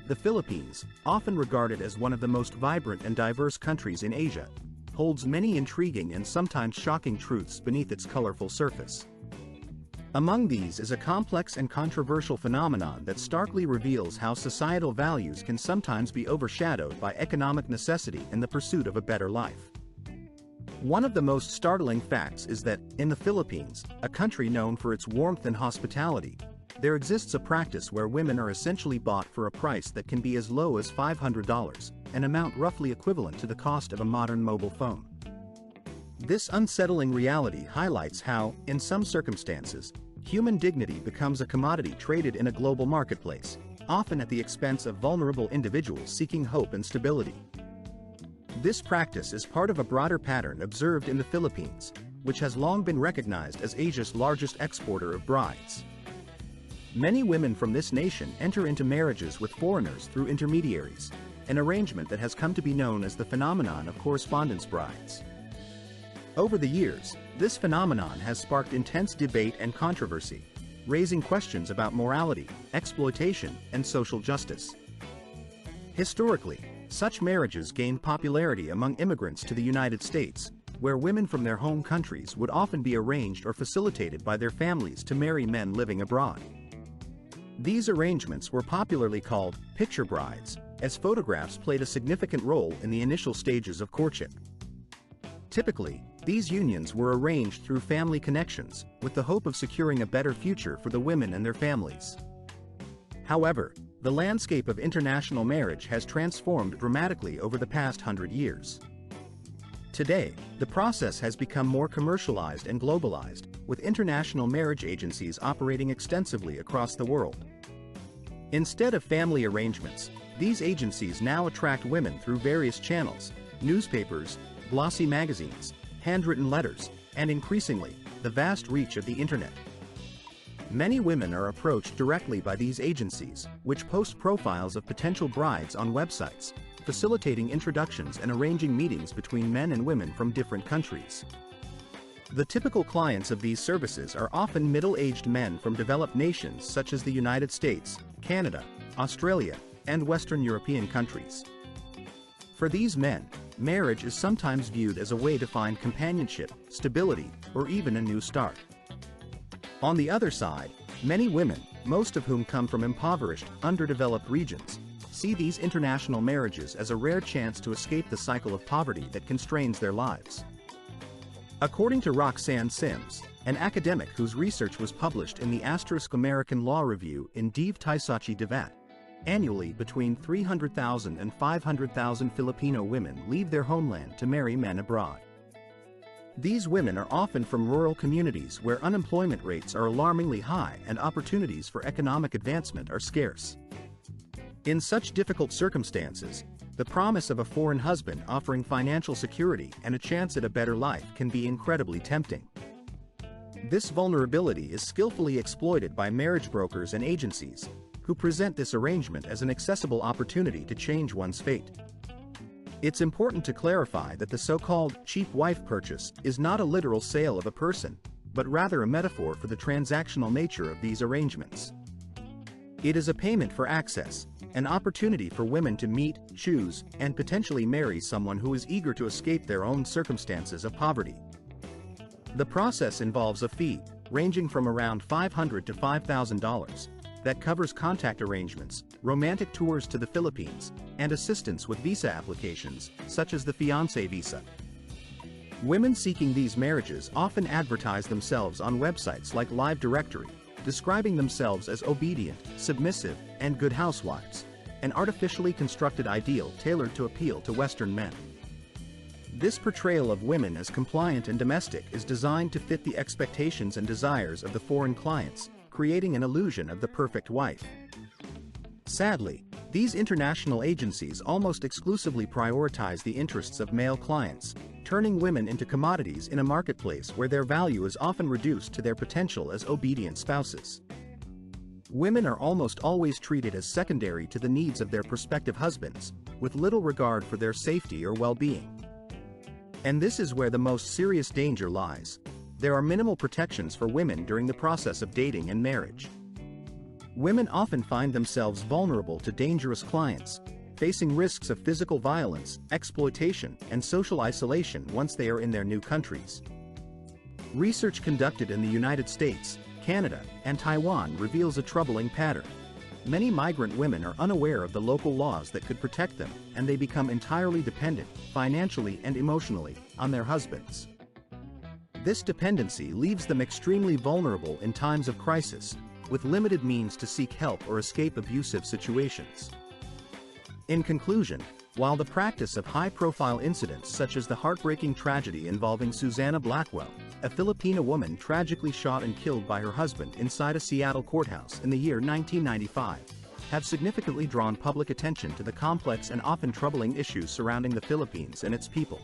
The Philippines, often regarded as one of the most vibrant and diverse countries in Asia, holds many intriguing and sometimes shocking truths beneath its colorful surface. Among these is a complex and controversial phenomenon that starkly reveals how societal values can sometimes be overshadowed by economic necessity and the pursuit of a better life. One of the most startling facts is that, in the Philippines, a country known for its warmth and hospitality, there exists a practice where women are essentially bought for a price that can be as low as $500, an amount roughly equivalent to the cost of a modern mobile phone. This unsettling reality highlights how, in some circumstances, human dignity becomes a commodity traded in a global marketplace, often at the expense of vulnerable individuals seeking hope and stability. This practice is part of a broader pattern observed in the Philippines, which has long been recognized as Asia's largest exporter of brides. Many women from this nation enter into marriages with foreigners through intermediaries, an arrangement that has come to be known as the phenomenon of correspondence brides. Over the years, this phenomenon has sparked intense debate and controversy, raising questions about morality, exploitation, and social justice. Historically, such marriages gained popularity among immigrants to the United States, where women from their home countries would often be arranged or facilitated by their families to marry men living abroad. These arrangements were popularly called picture brides, as photographs played a significant role in the initial stages of courtship. Typically, these unions were arranged through family connections, with the hope of securing a better future for the women and their families. However, the landscape of international marriage has transformed dramatically over the past 100 years. Today, the process has become more commercialized and globalized, with international marriage agencies operating extensively across the world. Instead of family arrangements, these agencies now attract women through various channels: newspapers, glossy magazines, handwritten letters, and increasingly, the vast reach of the internet. Many women are approached directly by these agencies, which post profiles of potential brides on websites, facilitating introductions and arranging meetings between men and women from different countries. The typical clients of these services are often middle-aged men from developed nations such as the United States, Canada, Australia, and Western European countries. For these men, marriage is sometimes viewed as a way to find companionship, stability, or even a new start. On the other side, many women, most of whom come from impoverished, underdeveloped regions, see these international marriages as a rare chance to escape the cycle of poverty that constrains their lives. According to Roxanne Sims, an academic whose research was published in the American Law Review in Div Taisachi Divat, annually between 300,000 and 500,000 Filipino women leave their homeland to marry men abroad. These women are often from rural communities where unemployment rates are alarmingly high and opportunities for economic advancement are scarce. In such difficult circumstances, the promise of a foreign husband offering financial security and a chance at a better life can be incredibly tempting. This vulnerability is skillfully exploited by marriage brokers and agencies, who present this arrangement as an accessible opportunity to change one's fate. It's important to clarify that the so-called cheap wife purchase is not a literal sale of a person, but rather a metaphor for the transactional nature of these arrangements. It is a payment for access, an opportunity for women to meet, choose, and potentially marry someone who is eager to escape their own circumstances of poverty. The process involves a fee, ranging from around $500 to $5,000, that covers contact arrangements, romantic tours to the Philippines, and assistance with visa applications, such as the fiancé visa. Women seeking these marriages often advertise themselves on websites like Live Directory, describing themselves as obedient, submissive, and good housewives, an artificially constructed ideal tailored to appeal to Western men. This portrayal of women as compliant and domestic is designed to fit the expectations and desires of the foreign clients, creating an illusion of the perfect wife. Sadly, these international agencies almost exclusively prioritize the interests of male clients, turning women into commodities in a marketplace where their value is often reduced to their potential as obedient spouses. Women are almost always treated as secondary to the needs of their prospective husbands, with little regard for their safety or well-being. And this is where the most serious danger lies. There are minimal protections for women during the process of dating and marriage. Women often find themselves vulnerable to dangerous clients, facing risks of physical violence, exploitation, and social isolation once they are in their new countries. Research conducted in the United States, Canada, and Taiwan reveals a troubling pattern. Many migrant women are unaware of the local laws that could protect them, and they become entirely dependent, financially and emotionally, on their husbands. This dependency leaves them extremely vulnerable in times of crisis, with limited means to seek help or escape abusive situations. In conclusion, while the practice of high-profile incidents such as the heartbreaking tragedy involving Susanna Blackwell, a Filipina woman tragically shot and killed by her husband inside a Seattle courthouse in the year 1995, have significantly drawn public attention to the complex and often troubling issues surrounding the Philippines and its people.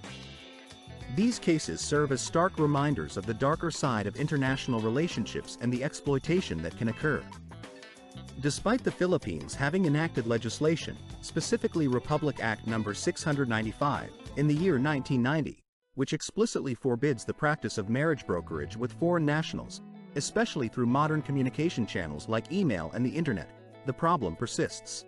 These cases serve as stark reminders of the darker side of international relationships and the exploitation that can occur. Despite the Philippines having enacted legislation, specifically Republic Act No. 695, in the year 1990, which explicitly forbids the practice of marriage brokerage with foreign nationals, especially through modern communication channels like email and the internet, the problem persists.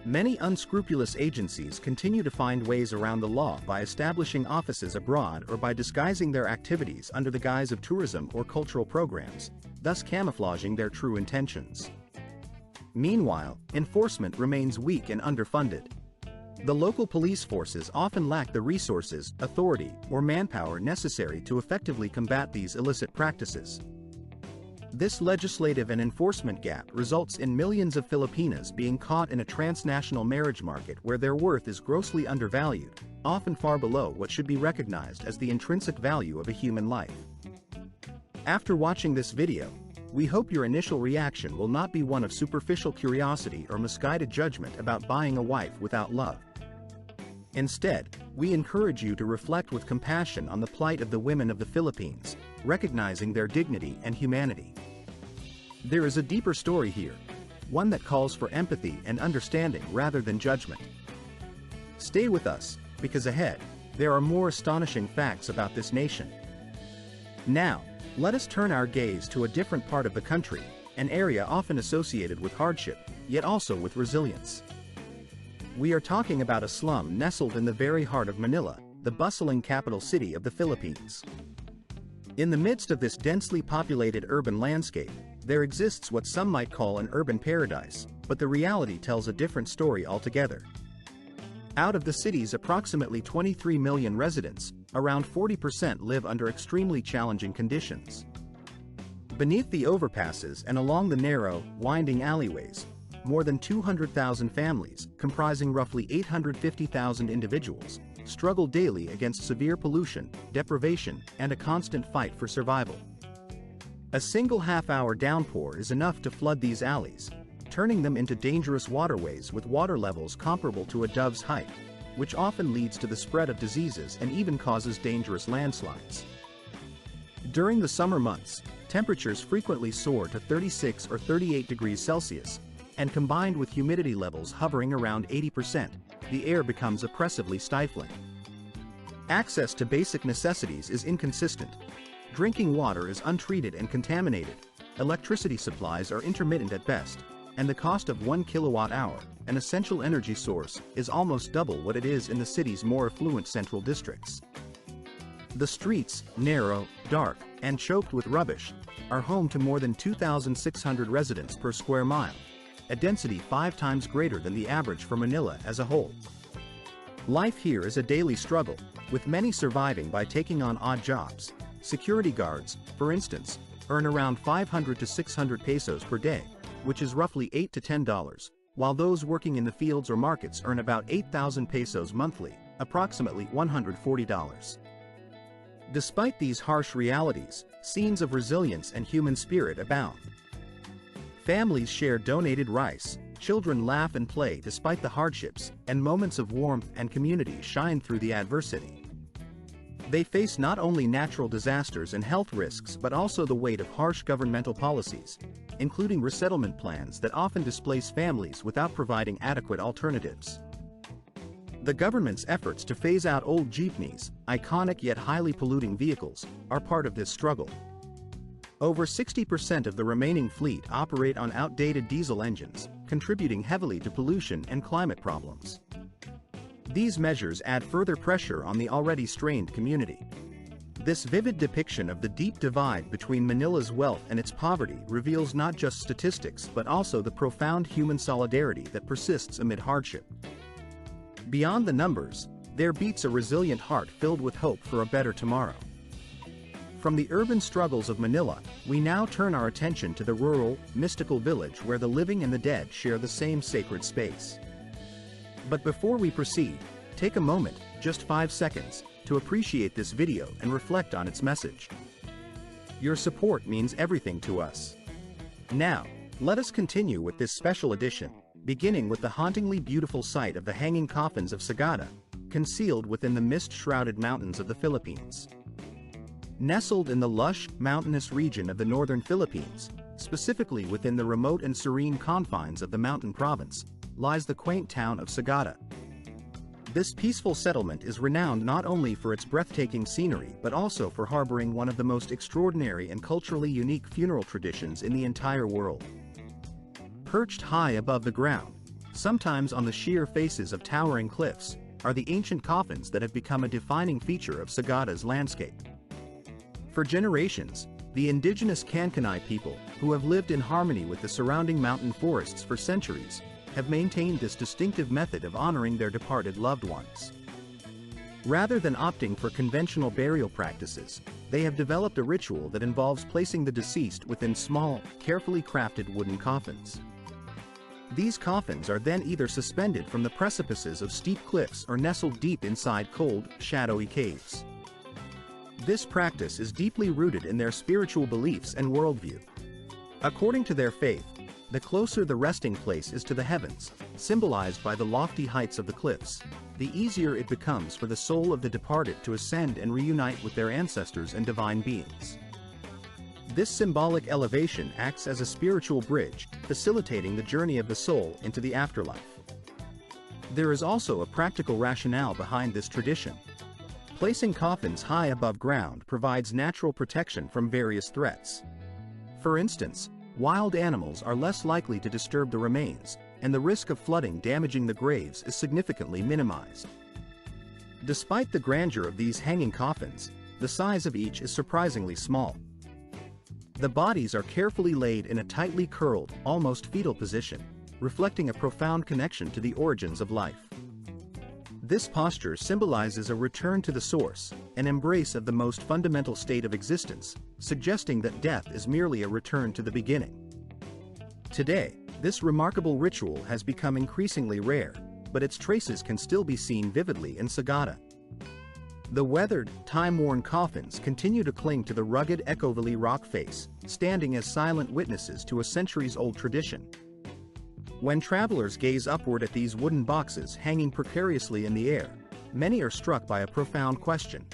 Many unscrupulous agencies continue to find ways around the law by establishing offices abroad or by disguising their activities under the guise of tourism or cultural programs, thus camouflaging their true intentions. Meanwhile, enforcement remains weak and underfunded. The local police forces often lack the resources, authority, or manpower necessary to effectively combat these illicit practices. This legislative and enforcement gap results in millions of Filipinas being caught in a transnational marriage market where their worth is grossly undervalued, often far below what should be recognized as the intrinsic value of a human life. After watching this video, we hope your initial reaction will not be one of superficial curiosity or misguided judgment about buying a wife without love. Instead, we encourage you to reflect with compassion on the plight of the women of the Philippines, recognizing their dignity and humanity. There is a deeper story here, one that calls for empathy and understanding rather than judgment. Stay with us, because ahead, there are more astonishing facts about this nation. Now, let us turn our gaze to a different part of the country, an area often associated with hardship, yet also with resilience. We are talking about a slum nestled in the very heart of Manila, the bustling capital city of the Philippines. In the midst of this densely populated urban landscape, there exists what some might call an urban paradise, but the reality tells a different story altogether. Out of the city's approximately 23 million residents, around 40% live under extremely challenging conditions. Beneath the overpasses and along the narrow, winding alleyways, more than 200,000 families, comprising roughly 850,000 individuals, struggle daily against severe pollution, deprivation, and a constant fight for survival. A single half-hour downpour is enough to flood these alleys, turning them into dangerous waterways with water levels comparable to a dove's height, which often leads to the spread of diseases and even causes dangerous landslides. During the summer months, temperatures frequently soar to 36 or 38 degrees Celsius, and combined with humidity levels hovering around 80%, the air becomes oppressively stifling. Access to basic necessities is inconsistent. Drinking water is untreated and contaminated, electricity supplies are intermittent at best, and the cost of 1 kilowatt-hour, an essential energy source, is almost double what it is in the city's more affluent central districts. The streets, narrow, dark, and choked with rubbish, are home to more than 2,600 residents per square mile, a density 5 times greater than the average for Manila as a whole. Life here is a daily struggle, with many surviving by taking on odd jobs. Security guards, for instance, earn around 500 to 600 pesos per day, which is roughly $8 to $10, while those working in the fields or markets earn about 8,000 pesos monthly, approximately $140. Despite these harsh realities, scenes of resilience and human spirit abound. Families share donated rice, children laugh and play despite the hardships, and moments of warmth and community shine through the adversity. They face not only natural disasters and health risks but also the weight of harsh governmental policies, including resettlement plans that often displace families without providing adequate alternatives. The government's efforts to phase out old jeepneys, iconic yet highly polluting vehicles, are part of this struggle. Over 60% of the remaining fleet operate on outdated diesel engines, contributing heavily to pollution and climate problems. These measures add further pressure on the already strained community. This vivid depiction of the deep divide between Manila's wealth and its poverty reveals not just statistics but also the profound human solidarity that persists amid hardship. Beyond the numbers, there beats a resilient heart filled with hope for a better tomorrow. From the urban struggles of Manila, we now turn our attention to the rural, mystical village where the living and the dead share the same sacred space. But before we proceed, take a moment, just 5 seconds, to appreciate this video and reflect on its message. Your support means everything to us. Now, let us continue with this special edition, beginning with the hauntingly beautiful sight of the hanging coffins of Sagada, concealed within the mist-shrouded mountains of the Philippines. Nestled in the lush, mountainous region of the northern Philippines, specifically within the remote and serene confines of the mountain province, lies the quaint town of Sagada. This peaceful settlement is renowned not only for its breathtaking scenery but also for harboring one of the most extraordinary and culturally unique funeral traditions in the entire world. Perched high above the ground, sometimes on the sheer faces of towering cliffs, are the ancient coffins that have become a defining feature of Sagada's landscape. For generations, the indigenous Kankanai people, who have lived in harmony with the surrounding mountain forests for centuries, have maintained this distinctive method of honoring their departed loved ones. Rather than opting for conventional burial practices, they have developed a ritual that involves placing the deceased within small, carefully crafted wooden coffins. These coffins are then either suspended from the precipices of steep cliffs or nestled deep inside cold, shadowy caves. This practice is deeply rooted in their spiritual beliefs and worldview. According to their faith, the closer the resting place is to the heavens, symbolized by the lofty heights of the cliffs, the easier it becomes for the soul of the departed to ascend and reunite with their ancestors and divine beings. This symbolic elevation acts as a spiritual bridge, facilitating the journey of the soul into the afterlife. There is also a practical rationale behind this tradition. Placing coffins high above ground provides natural protection from various threats. For instance, wild animals are less likely to disturb the remains, and the risk of flooding damaging the graves is significantly minimized. Despite the grandeur of these hanging coffins, the size of each is surprisingly small. The bodies are carefully laid in a tightly curled, almost fetal position, reflecting a profound connection to the origins of life. This posture symbolizes a return to the source, an embrace of the most fundamental state of existence, suggesting that death is merely a return to the beginning. Today, this remarkable ritual has become increasingly rare, but its traces can still be seen vividly in Sagada. The weathered, time-worn coffins continue to cling to the rugged Ecovalley rock face, standing as silent witnesses to a centuries-old tradition. When travelers gaze upward at these wooden boxes hanging precariously in the air, many are struck by a profound question.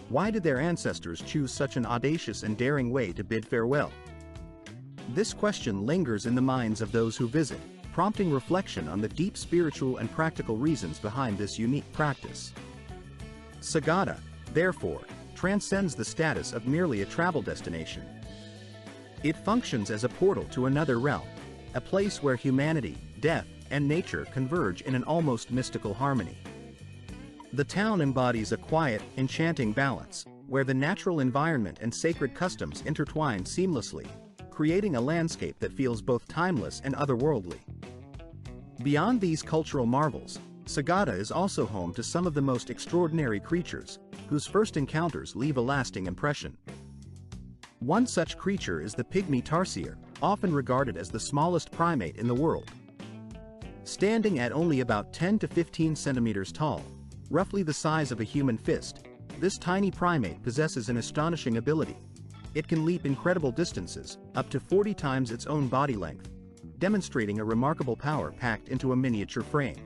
Why did their ancestors choose such an audacious and daring way to bid farewell? This question lingers in the minds of those who visit, prompting reflection on the deep spiritual and practical reasons behind this unique practice. Sagada, therefore, transcends the status of merely a travel destination. It functions as a portal to another realm, a place where humanity, death, and nature converge in an almost mystical harmony. The town embodies a quiet, enchanting balance, where the natural environment and sacred customs intertwine seamlessly, creating a landscape that feels both timeless and otherworldly. Beyond these cultural marvels, Sagada is also home to some of the most extraordinary creatures, whose first encounters leave a lasting impression. One such creature is the pygmy tarsier, often regarded as the smallest primate in the world. Standing at only about 10 to 15 centimeters tall, roughly the size of a human fist, this tiny primate possesses an astonishing ability. It can leap incredible distances, up to 40 times its own body length, demonstrating a remarkable power packed into a miniature frame.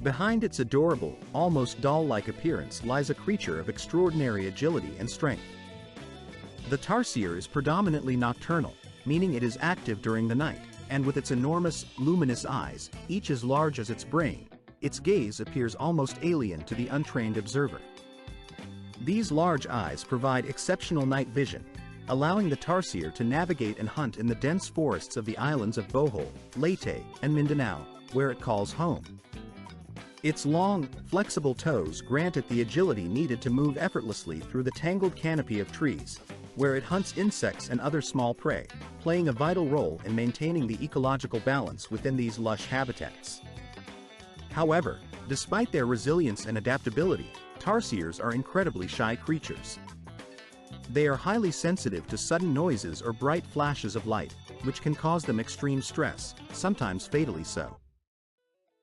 Behind its adorable, almost doll-like appearance lies a creature of extraordinary agility and strength. The tarsier is predominantly nocturnal, meaning it is active during the night, and with its enormous, luminous eyes, each as large as its brain, its gaze appears almost alien to the untrained observer. These large eyes provide exceptional night vision, allowing the tarsier to navigate and hunt in the dense forests of the islands of Bohol, Leyte, and Mindanao, where it calls home. Its long, flexible toes grant it the agility needed to move effortlessly through the tangled canopy of trees, where it hunts insects and other small prey, playing a vital role in maintaining the ecological balance within these lush habitats. However, despite their resilience and adaptability, tarsiers are incredibly shy creatures. They are highly sensitive to sudden noises or bright flashes of light, which can cause them extreme stress, sometimes fatally so.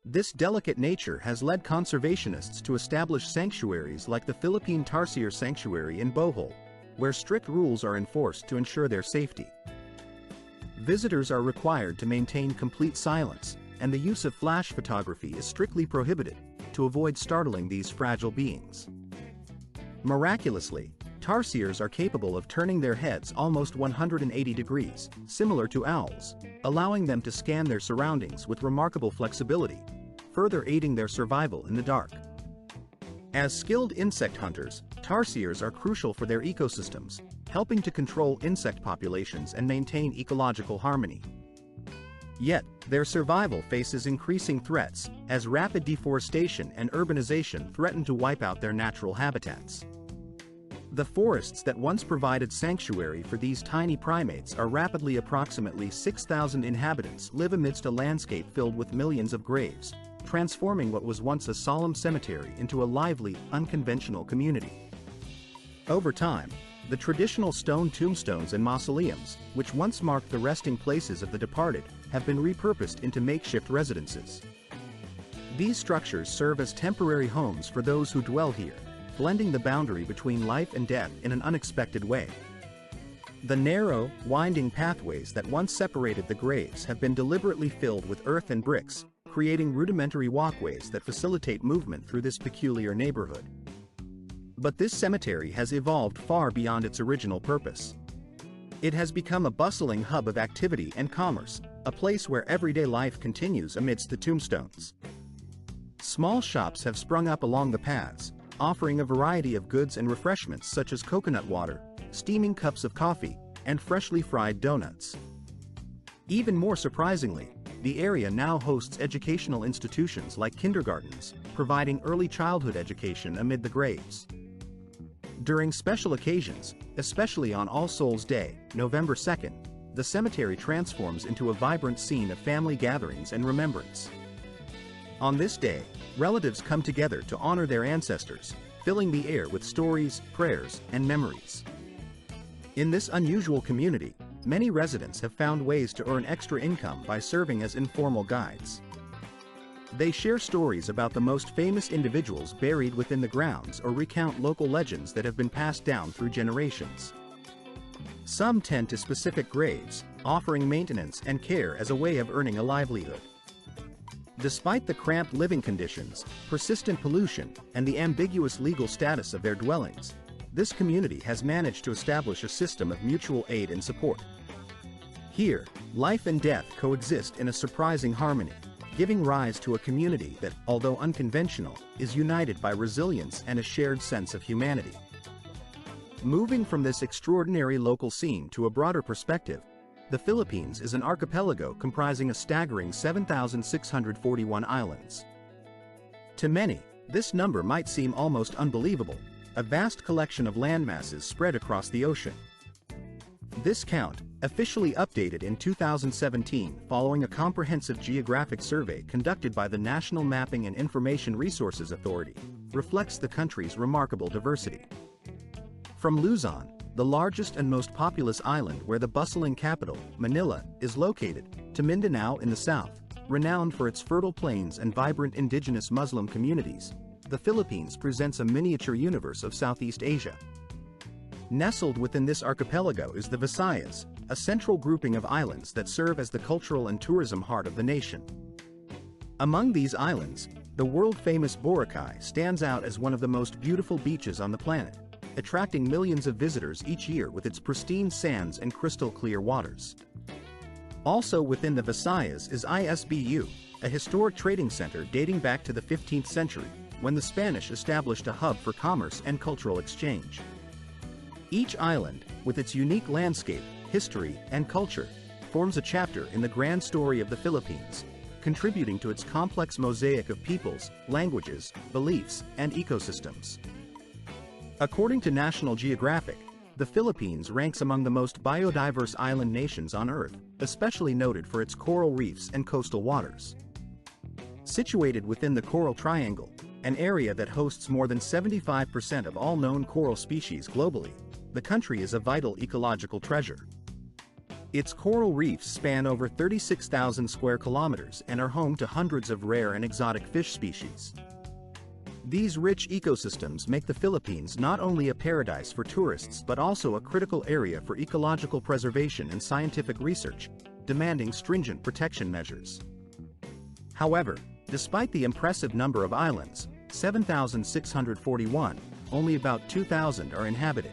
This delicate nature has led conservationists to establish sanctuaries like the Philippine Tarsier Sanctuary in Bohol, where strict rules are enforced to ensure their safety. Visitors are required to maintain complete silence, and the use of flash photography is strictly prohibited, to avoid startling these fragile beings. Miraculously, tarsiers are capable of turning their heads almost 180 degrees, similar to owls, allowing them to scan their surroundings with remarkable flexibility, further aiding their survival in the dark. As skilled insect hunters, tarsiers are crucial for their ecosystems, helping to control insect populations and maintain ecological harmony. Yet, their survival faces increasing threats, as rapid deforestation and urbanization threaten to wipe out their natural habitats. The forests that once provided sanctuary for these tiny primates are rapidly. Approximately 6,000 inhabitants live amidst a landscape filled with millions of graves, transforming what was once a solemn cemetery into a lively, unconventional community. Over time, the traditional stone tombstones and mausoleums, which once marked the resting places of the departed, have been repurposed into makeshift residences. These structures serve as temporary homes for those who dwell here, blending the boundary between life and death in an unexpected way. The narrow, winding pathways that once separated the graves have been deliberately filled with earth and bricks, creating rudimentary walkways that facilitate movement through this peculiar neighborhood. But this cemetery has evolved far beyond its original purpose. It has become a bustling hub of activity and commerce, a place where everyday life continues amidst the tombstones. Small shops have sprung up along the paths, offering a variety of goods and refreshments such as coconut water, steaming cups of coffee, and freshly fried donuts. Even more surprisingly, the area now hosts educational institutions like kindergartens, providing early childhood education amid the graves. During special occasions, especially on All Souls' Day, November 2nd, the cemetery transforms into a vibrant scene of family gatherings and remembrance. On this day, relatives come together to honor their ancestors, filling the air with stories, prayers, and memories. In this unusual community, many residents have found ways to earn extra income by serving as informal guides. They share stories about the most famous individuals buried within the grounds or recount local legends that have been passed down through generations. Some tend to specific graves, offering maintenance and care as a way of earning a livelihood. Despite the cramped living conditions, persistent pollution, and the ambiguous legal status of their dwellings, this community has managed to establish a system of mutual aid and support. Here, life and death coexist in a surprising harmony, giving rise to a community that, although unconventional, is united by resilience and a shared sense of humanity. Moving from this extraordinary local scene to a broader perspective, the Philippines is an archipelago comprising a staggering 7,641 islands. To many, this number might seem almost unbelievable, a vast collection of landmasses spread across the ocean. This count, officially updated in 2017 following a comprehensive geographic survey conducted by the National Mapping and Information Resources Authority, reflects the country's remarkable diversity. From Luzon, the largest and most populous island where the bustling capital, Manila, is located, to Mindanao in the south, renowned for its fertile plains and vibrant indigenous Muslim communities, the Philippines presents a miniature universe of Southeast Asia. Nestled within this archipelago is the Visayas, a central grouping of islands that serve as the cultural and tourism heart of the nation. Among these islands, the world-famous Boracay stands out as one of the most beautiful beaches on the planet, attracting millions of visitors each year with its pristine sands and crystal-clear waters. Also within the Visayas is ISBU, a historic trading center dating back to the 15th century, when the Spanish established a hub for commerce and cultural exchange. Each island, with its unique landscape, history, and culture, forms a chapter in the grand story of the Philippines, contributing to its complex mosaic of peoples, languages, beliefs, and ecosystems. According to National Geographic, the Philippines ranks among the most biodiverse island nations on Earth, especially noted for its coral reefs and coastal waters. Situated within the Coral Triangle, an area that hosts more than 75% of all known coral species globally, the country is a vital ecological treasure. Its coral reefs span over 36,000 square kilometers and are home to hundreds of rare and exotic fish species. These rich ecosystems make the Philippines not only a paradise for tourists but also a critical area for ecological preservation and scientific research, demanding stringent protection measures. However, despite the impressive number of islands, 7,641, only about 2,000 are inhabited.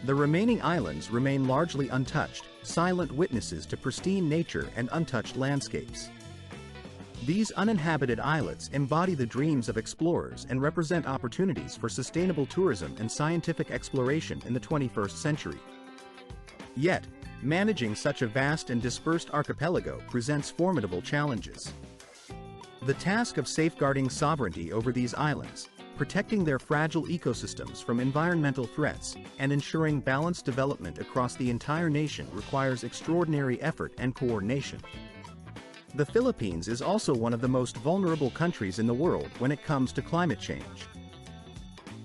The remaining islands remain largely untouched, silent witnesses to pristine nature and untouched landscapes. These uninhabited islets embody the dreams of explorers and represent opportunities for sustainable tourism and scientific exploration in the 21st century. Yet, managing such a vast and dispersed archipelago presents formidable challenges. The task of safeguarding sovereignty over these islands, protecting their fragile ecosystems from environmental threats, and ensuring balanced development across the entire nation requires extraordinary effort and coordination. The Philippines is also one of the most vulnerable countries in the world when it comes to climate change.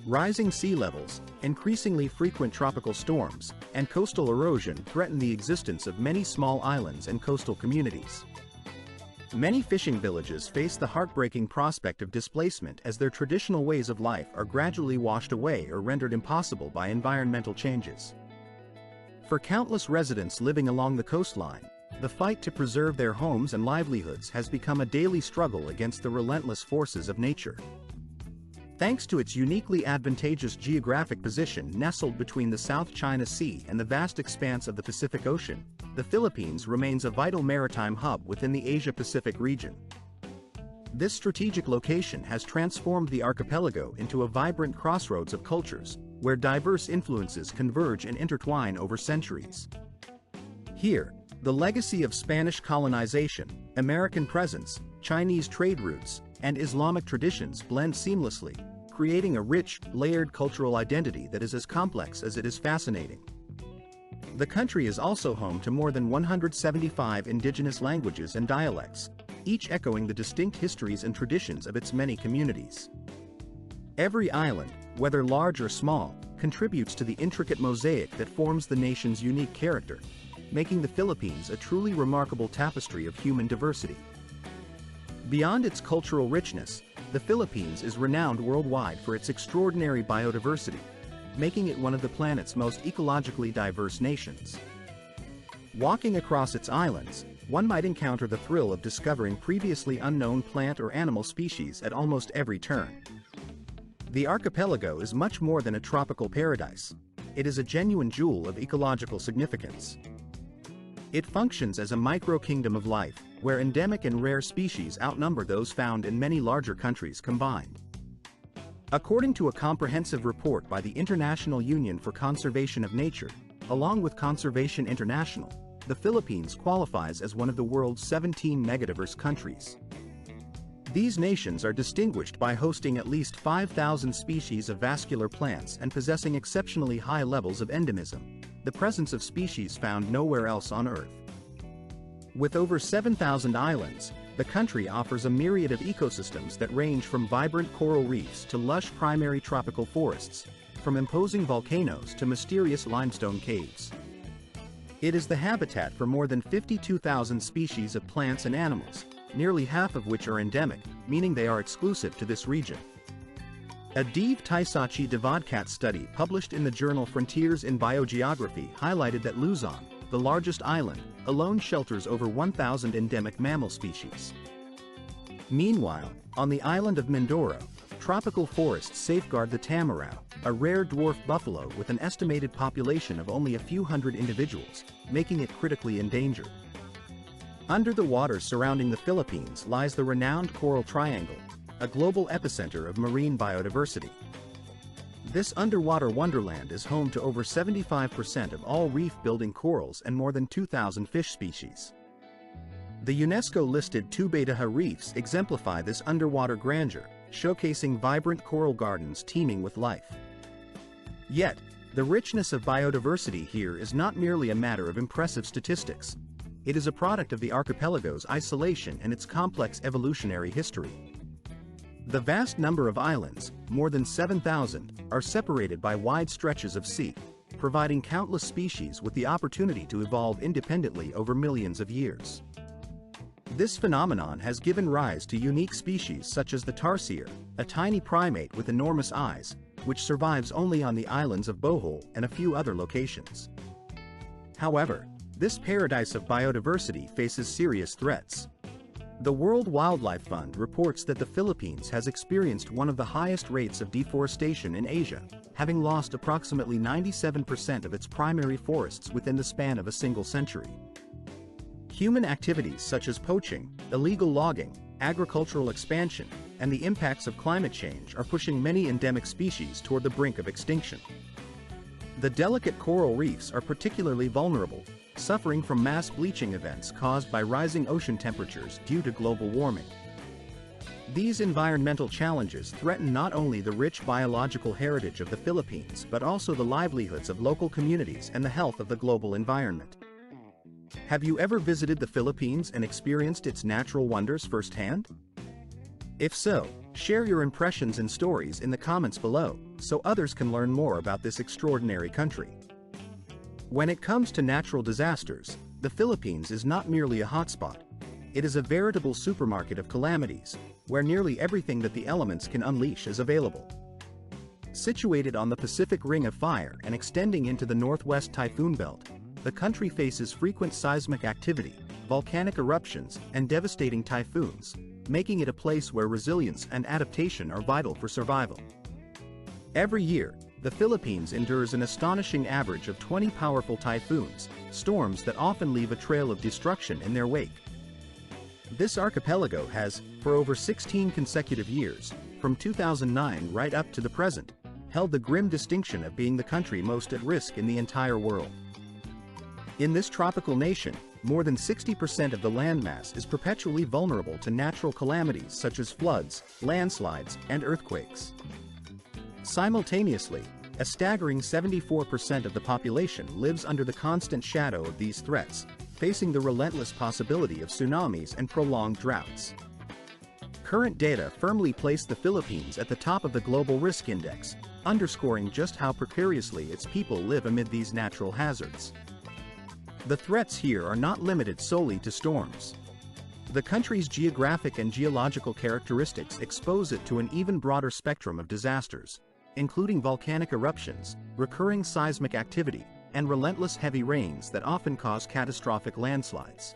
Rising sea levels, increasingly frequent tropical storms, and coastal erosion threaten the existence of many small islands and coastal communities. Many fishing villages face the heartbreaking prospect of displacement as their traditional ways of life are gradually washed away or rendered impossible by environmental changes. For countless residents living along the coastline, the fight to preserve their homes and livelihoods has become a daily struggle against the relentless forces of nature. Thanks to its uniquely advantageous geographic position nestled between the South China Sea and the vast expanse of the Pacific Ocean, the Philippines remains a vital maritime hub within the Asia-Pacific region. This strategic location has transformed the archipelago into a vibrant crossroads of cultures, where diverse influences converge and intertwine over centuries. Here, the legacy of Spanish colonization, American presence, Chinese trade routes, and Islamic traditions blend seamlessly, creating a rich, layered cultural identity that is as complex as it is fascinating. The country is also home to more than 175 indigenous languages and dialects, each echoing the distinct histories and traditions of its many communities. Every island, whether large or small, contributes to the intricate mosaic that forms the nation's unique character, making the Philippines a truly remarkable tapestry of human diversity. Beyond its cultural richness, the Philippines is renowned worldwide for its extraordinary biodiversity, making it one of the planet's most ecologically diverse nations. Walking across its islands, one might encounter the thrill of discovering previously unknown plant or animal species at almost every turn. The archipelago is much more than a tropical paradise. It is a genuine jewel of ecological significance. It functions as a micro-kingdom of life, where endemic and rare species outnumber those found in many larger countries combined. According to a comprehensive report by the International Union for Conservation of Nature, along with Conservation International, the Philippines qualifies as one of the world's 17 megadiverse countries. These nations are distinguished by hosting at least 5,000 species of vascular plants and possessing exceptionally high levels of endemism, the presence of species found nowhere else on Earth. With over 7,000 islands, the country offers a myriad of ecosystems that range from vibrant coral reefs to lush primary tropical forests, from imposing volcanoes to mysterious limestone caves. It is the habitat for more than 52,000 species of plants and animals, nearly half of which are endemic, meaning they are exclusive to this region. A Dave Taisachi Devadkat study published in the journal Frontiers in Biogeography highlighted that Luzon, the largest island, alone shelters over 1,000 endemic mammal species. Meanwhile, on the island of Mindoro, tropical forests safeguard the tamarau, a rare dwarf buffalo with an estimated population of only a few hundred individuals, making it critically endangered. Under the waters surrounding the Philippines lies the renowned Coral Triangle, a global epicenter of marine biodiversity. This underwater wonderland is home to over 75% of all reef-building corals and more than 2,000 fish species. The UNESCO-listed Tubataha reefs exemplify this underwater grandeur, showcasing vibrant coral gardens teeming with life. Yet, the richness of biodiversity here is not merely a matter of impressive statistics. It is a product of the archipelago's isolation and its complex evolutionary history. The vast number of islands, more than 7,000, are separated by wide stretches of sea, providing countless species with the opportunity to evolve independently over millions of years. This phenomenon has given rise to unique species such as the tarsier, a tiny primate with enormous eyes, which survives only on the islands of Bohol and a few other locations. However, this paradise of biodiversity faces serious threats. The World Wildlife Fund reports that the Philippines has experienced one of the highest rates of deforestation in Asia, having lost approximately 97% of its primary forests within the span of a single century. Human activities such as poaching, illegal logging, agricultural expansion, and the impacts of climate change are pushing many endemic species toward the brink of extinction. The delicate coral reefs are particularly vulnerable, suffering from mass bleaching events caused by rising ocean temperatures due to global warming. These environmental challenges threaten not only the rich biological heritage of the Philippines but also the livelihoods of local communities and the health of the global environment. Have you ever visited the Philippines and experienced its natural wonders firsthand? If so, share your impressions and stories in the comments below, so others can learn more about this extraordinary country. When it comes to natural disasters, the Philippines is not merely a hotspot. It is a veritable supermarket of calamities, where nearly everything that the elements can unleash is available. Situated on the Pacific Ring of Fire and extending into the northwest typhoon belt, the country faces frequent seismic activity, volcanic eruptions, and devastating typhoons, making it a place where resilience and adaptation are vital for survival. Every year, the Philippines endures an astonishing average of 20 powerful typhoons, storms that often leave a trail of destruction in their wake. This archipelago has, for over 16 consecutive years, from 2009 right up to the present, held the grim distinction of being the country most at risk in the entire world. In this tropical nation, more than 60% of the landmass is perpetually vulnerable to natural calamities such as floods, landslides, and earthquakes. Simultaneously, a staggering 74% of the population lives under the constant shadow of these threats, facing the relentless possibility of tsunamis and prolonged droughts. Current data firmly place the Philippines at the top of the Global Risk Index, underscoring just how precariously its people live amid these natural hazards. The threats here are not limited solely to storms. The country's geographic and geological characteristics expose it to an even broader spectrum of disasters, including volcanic eruptions, recurring seismic activity, and relentless heavy rains that often cause catastrophic landslides.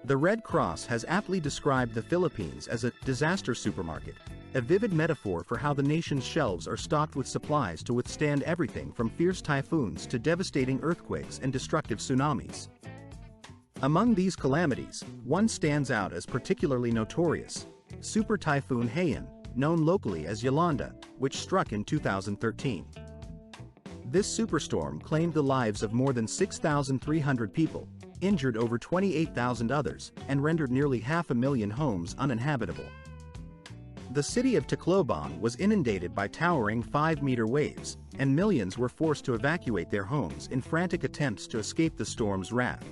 The Red Cross has aptly described the Philippines as a disaster supermarket, a vivid metaphor for how the nation's shelves are stocked with supplies to withstand everything from fierce typhoons to devastating earthquakes and destructive tsunamis. Among these calamities, one stands out as particularly notorious: Super Typhoon Haiyan, known locally as Yolanda, which struck in 2013. This superstorm claimed the lives of more than 6,300 people, injured over 28,000 others, and rendered nearly 500,000 homes uninhabitable. The city of Tacloban was inundated by towering 5-meter waves, and millions were forced to evacuate their homes in frantic attempts to escape the storm's wrath.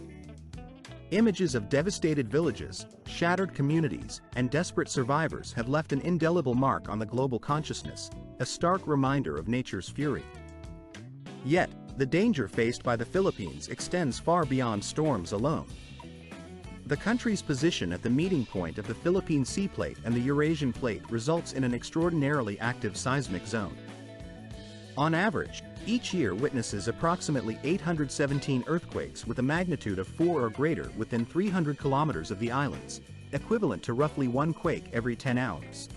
Images of devastated villages, shattered communities, and desperate survivors have left an indelible mark on the global consciousness, a stark reminder of nature's fury. Yet, the danger faced by the Philippines extends far beyond storms alone. The country's position at the meeting point of the Philippine Sea Plate and the Eurasian Plate results in an extraordinarily active seismic zone. On average, each year witnesses approximately 817 earthquakes with a magnitude of 4 or greater within 300 kilometers of the islands, equivalent to roughly one quake every 10 hours.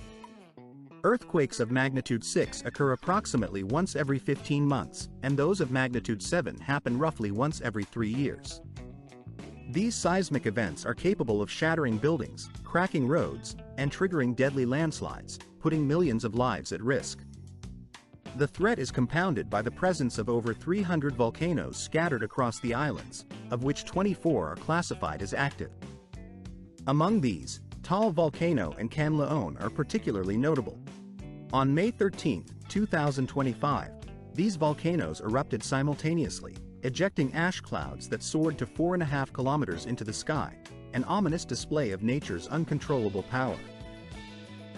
Earthquakes of magnitude 6 occur approximately once every 15 months, and those of magnitude 7 happen roughly once every 3 years. These seismic events are capable of shattering buildings, cracking roads, and triggering deadly landslides, putting millions of lives at risk. The threat is compounded by the presence of over 300 volcanoes scattered across the islands, of which 24 are classified as active. Among these, Taal Volcano and Canlaon are particularly notable. On May 13, 2025, these volcanoes erupted simultaneously, ejecting ash clouds that soared to 4.5 kilometers into the sky, an ominous display of nature's uncontrollable power.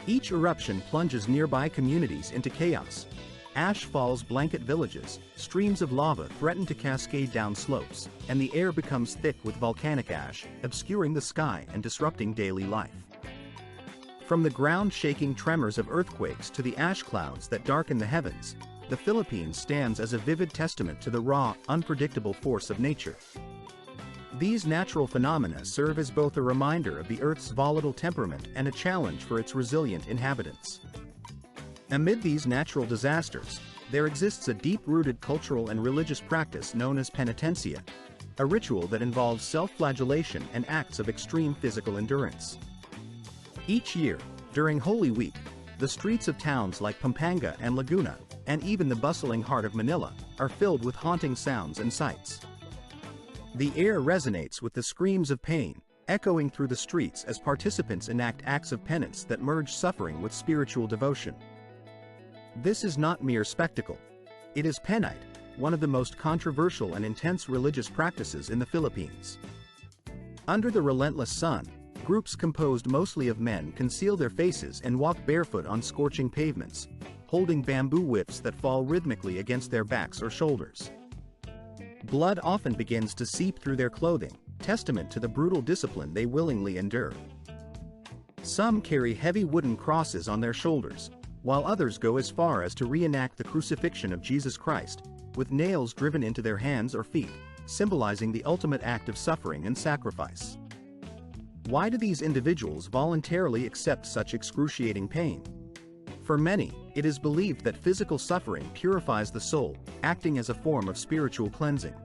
Each eruption plunges nearby communities into chaos. Ash falls blanket villages, streams of lava threaten to cascade down slopes, and the air becomes thick with volcanic ash, obscuring the sky and disrupting daily life. From the ground-shaking tremors of earthquakes to the ash clouds that darken the heavens, the Philippines stands as a vivid testament to the raw, unpredictable force of nature. These natural phenomena serve as both a reminder of the Earth's volatile temperament and a challenge for its resilient inhabitants. Amid these natural disasters, there exists a deep-rooted cultural and religious practice known as penitencia, a ritual that involves self-flagellation and acts of extreme physical endurance. Each year, during Holy Week, the streets of towns like Pampanga and Laguna, and even the bustling heart of Manila, are filled with haunting sounds and sights. The air resonates with the screams of pain, echoing through the streets as participants enact acts of penance that merge suffering with spiritual devotion. This is not mere spectacle. It is penite, one of the most controversial and intense religious practices in the Philippines. Under the relentless sun, groups composed mostly of men conceal their faces and walk barefoot on scorching pavements, holding bamboo whips that fall rhythmically against their backs or shoulders. Blood often begins to seep through their clothing, testament to the brutal discipline they willingly endure. Some carry heavy wooden crosses on their shoulders, while others go as far as to reenact the crucifixion of Jesus Christ, with nails driven into their hands or feet, symbolizing the ultimate act of suffering and sacrifice. Why do these individuals voluntarily accept such excruciating pain? For many, it is believed that physical suffering purifies the soul, acting as a form of spiritual cleansing.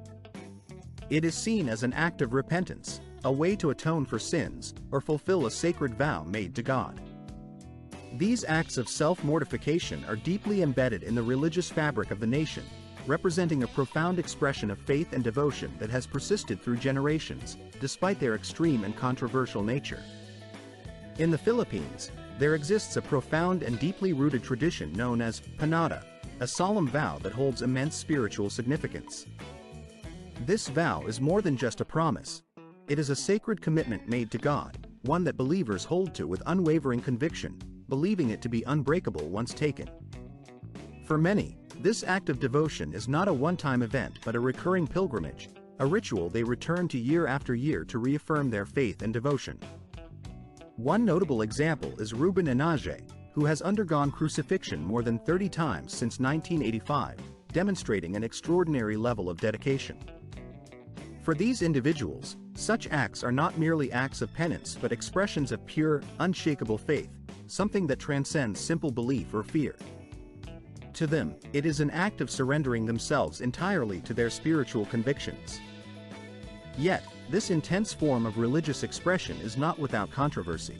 It is seen as an act of repentance, a way to atone for sins, or fulfill a sacred vow made to God. These acts of self-mortification are deeply embedded in the religious fabric of the nation, representing a profound expression of faith and devotion that has persisted through generations, despite their extreme and controversial nature. In the Philippines, there exists a profound and deeply rooted tradition known as panada, a solemn vow that holds immense spiritual significance. This vow is more than just a promise. It is a sacred commitment made to God, one that believers hold to with unwavering conviction, believing it to be unbreakable once taken. For many, this act of devotion is not a one-time event but a recurring pilgrimage, a ritual they return to year after year to reaffirm their faith and devotion. One notable example is Ruben Inaje, who has undergone crucifixion more than 30 times since 1985, demonstrating an extraordinary level of dedication. For these individuals, such acts are not merely acts of penance but expressions of pure, unshakable faith, something that transcends simple belief or fear. To them, it is an act of surrendering themselves entirely to their spiritual convictions. Yet, this intense form of religious expression is not without controversy.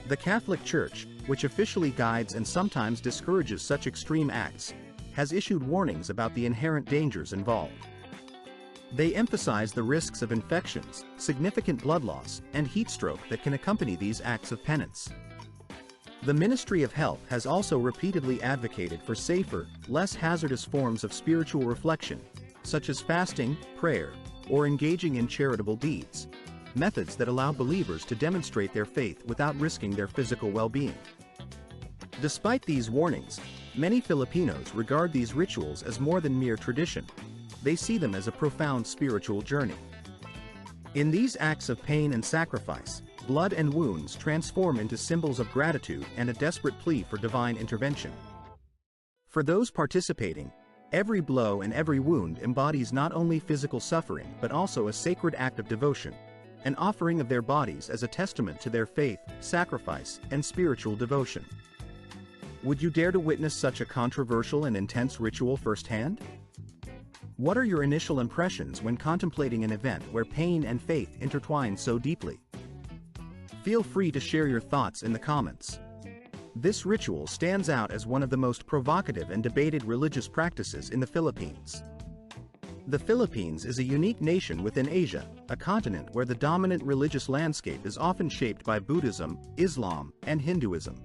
The Catholic Church, which officially guides and sometimes discourages such extreme acts, has issued warnings about the inherent dangers involved. They emphasize the risks of infections, significant blood loss, and heat stroke that can accompany these acts of penance. The Ministry of Health has also repeatedly advocated for safer, less hazardous forms of spiritual reflection, such as fasting, prayer, or engaging in charitable deeds, methods that allow believers to demonstrate their faith without risking their physical well-being. Despite these warnings, many Filipinos regard these rituals as more than mere tradition. They see them as a profound spiritual journey. In these acts of pain and sacrifice, blood and wounds transform into symbols of gratitude and a desperate plea for divine intervention. For those participating, every blow and every wound embodies not only physical suffering but also a sacred act of devotion, an offering of their bodies as a testament to their faith, sacrifice, and spiritual devotion. Would you dare to witness such a controversial and intense ritual firsthand? What are your initial impressions when contemplating an event where pain and faith intertwine so deeply? Feel free to share your thoughts in the comments. This ritual stands out as one of the most provocative and debated religious practices in the Philippines. The Philippines is a unique nation within Asia, a continent where the dominant religious landscape is often shaped by Buddhism, Islam, and Hinduism.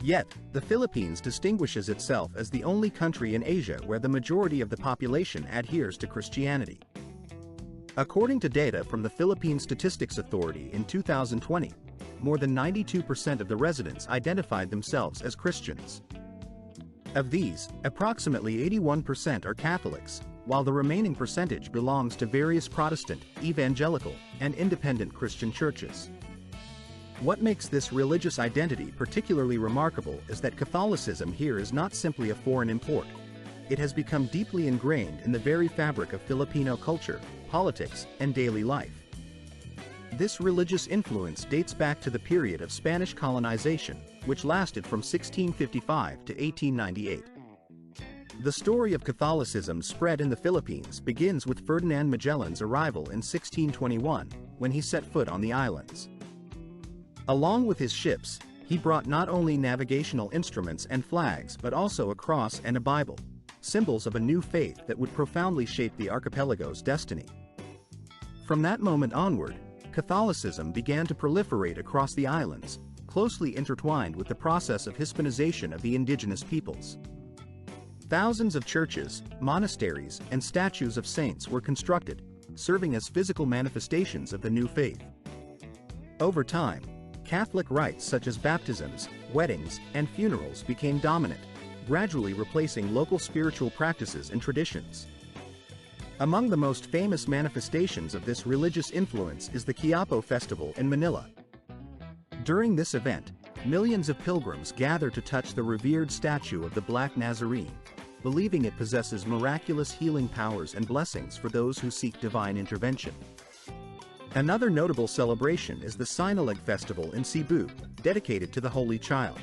Yet, the Philippines distinguishes itself as the only country in Asia where the majority of the population adheres to Christianity. According to data from the Philippine Statistics Authority in 2020, more than 92% of the residents identified themselves as Christians. Of these, approximately 81% are Catholics, while the remaining percentage belongs to various Protestant, evangelical, and independent Christian churches. What makes this religious identity particularly remarkable is that Catholicism here is not simply a foreign import. It has become deeply ingrained in the very fabric of Filipino culture, politics, and daily life. This religious influence dates back to the period of Spanish colonization, which lasted from 1655 to 1898. The story of Catholicism's spread in the Philippines begins with Ferdinand Magellan's arrival in 1621, when he set foot on the islands. Along with his ships, he brought not only navigational instruments and flags but also a cross and a Bible, symbols of a new faith that would profoundly shape the archipelago's destiny. From that moment onward, Catholicism began to proliferate across the islands, closely intertwined with the process of Hispanization of the indigenous peoples. Thousands of churches, monasteries, and statues of saints were constructed, serving as physical manifestations of the new faith. Over time, Catholic rites such as baptisms, weddings, and funerals became dominant, gradually replacing local spiritual practices and traditions. Among the most famous manifestations of this religious influence is the Quiapo Festival in Manila. During this event, millions of pilgrims gather to touch the revered statue of the Black Nazarene, believing it possesses miraculous healing powers and blessings for those who seek divine intervention. Another notable celebration is the Sinulog Festival in Cebu, dedicated to the Holy Child.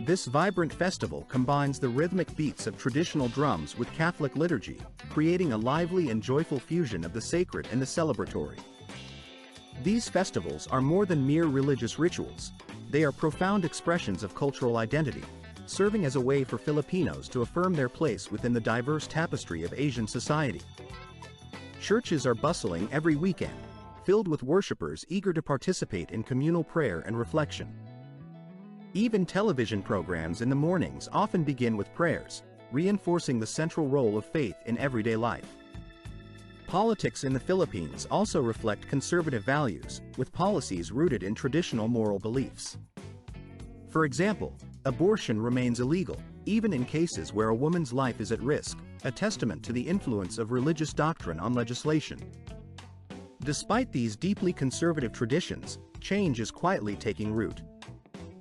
This vibrant festival combines the rhythmic beats of traditional drums with Catholic liturgy, creating a lively and joyful fusion of the sacred and the celebratory. These festivals are more than mere religious rituals. They are profound expressions of cultural identity, serving as a way for Filipinos to affirm their place within the diverse tapestry of Asian society. Churches are bustling every weekend, filled with worshipers eager to participate in communal prayer and reflection. Even television programs in the mornings often begin with prayers, reinforcing the central role of faith in everyday life. Politics in the Philippines also reflect conservative values, with policies rooted in traditional moral beliefs. For example, abortion remains illegal, even in cases where a woman's life is at risk, a testament to the influence of religious doctrine on legislation. Despite these deeply conservative traditions, change is quietly taking root.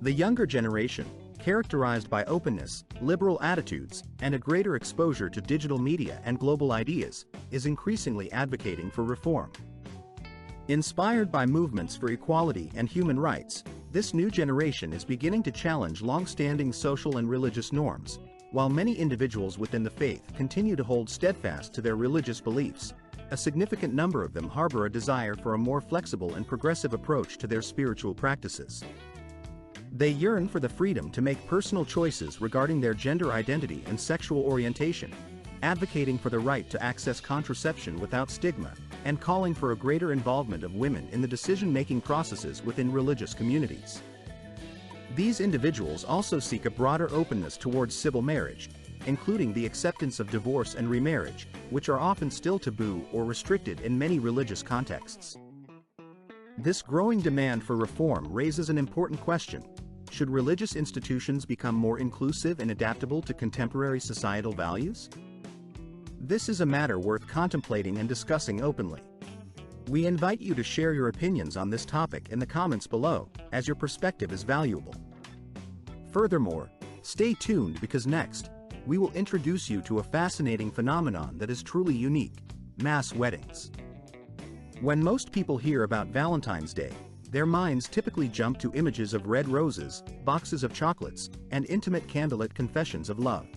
The younger generation, characterized by openness, liberal attitudes, and a greater exposure to digital media and global ideas, is increasingly advocating for reform. Inspired by movements for equality and human rights, this new generation is beginning to challenge long-standing social and religious norms, while many individuals within the faith continue to hold steadfast to their religious beliefs. A significant number of them harbor a desire for a more flexible and progressive approach to their spiritual practices. They yearn for the freedom to make personal choices regarding their gender identity and sexual orientation, advocating for the right to access contraception without stigma, and calling for a greater involvement of women in the decision-making processes within religious communities. These individuals also seek a broader openness towards civil marriage, including the acceptance of divorce and remarriage, which are often still taboo or restricted in many religious contexts. This growing demand for reform raises an important question: should religious institutions become more inclusive and adaptable to contemporary societal values? This is a matter worth contemplating and discussing openly. We invite you to share your opinions on this topic in the comments below, as your perspective is valuable. Furthermore, stay tuned because next, we will introduce you to a fascinating phenomenon that is truly unique: mass weddings. When most people hear about Valentine's Day, their minds typically jump to images of red roses, boxes of chocolates, and intimate candlelit confessions of love.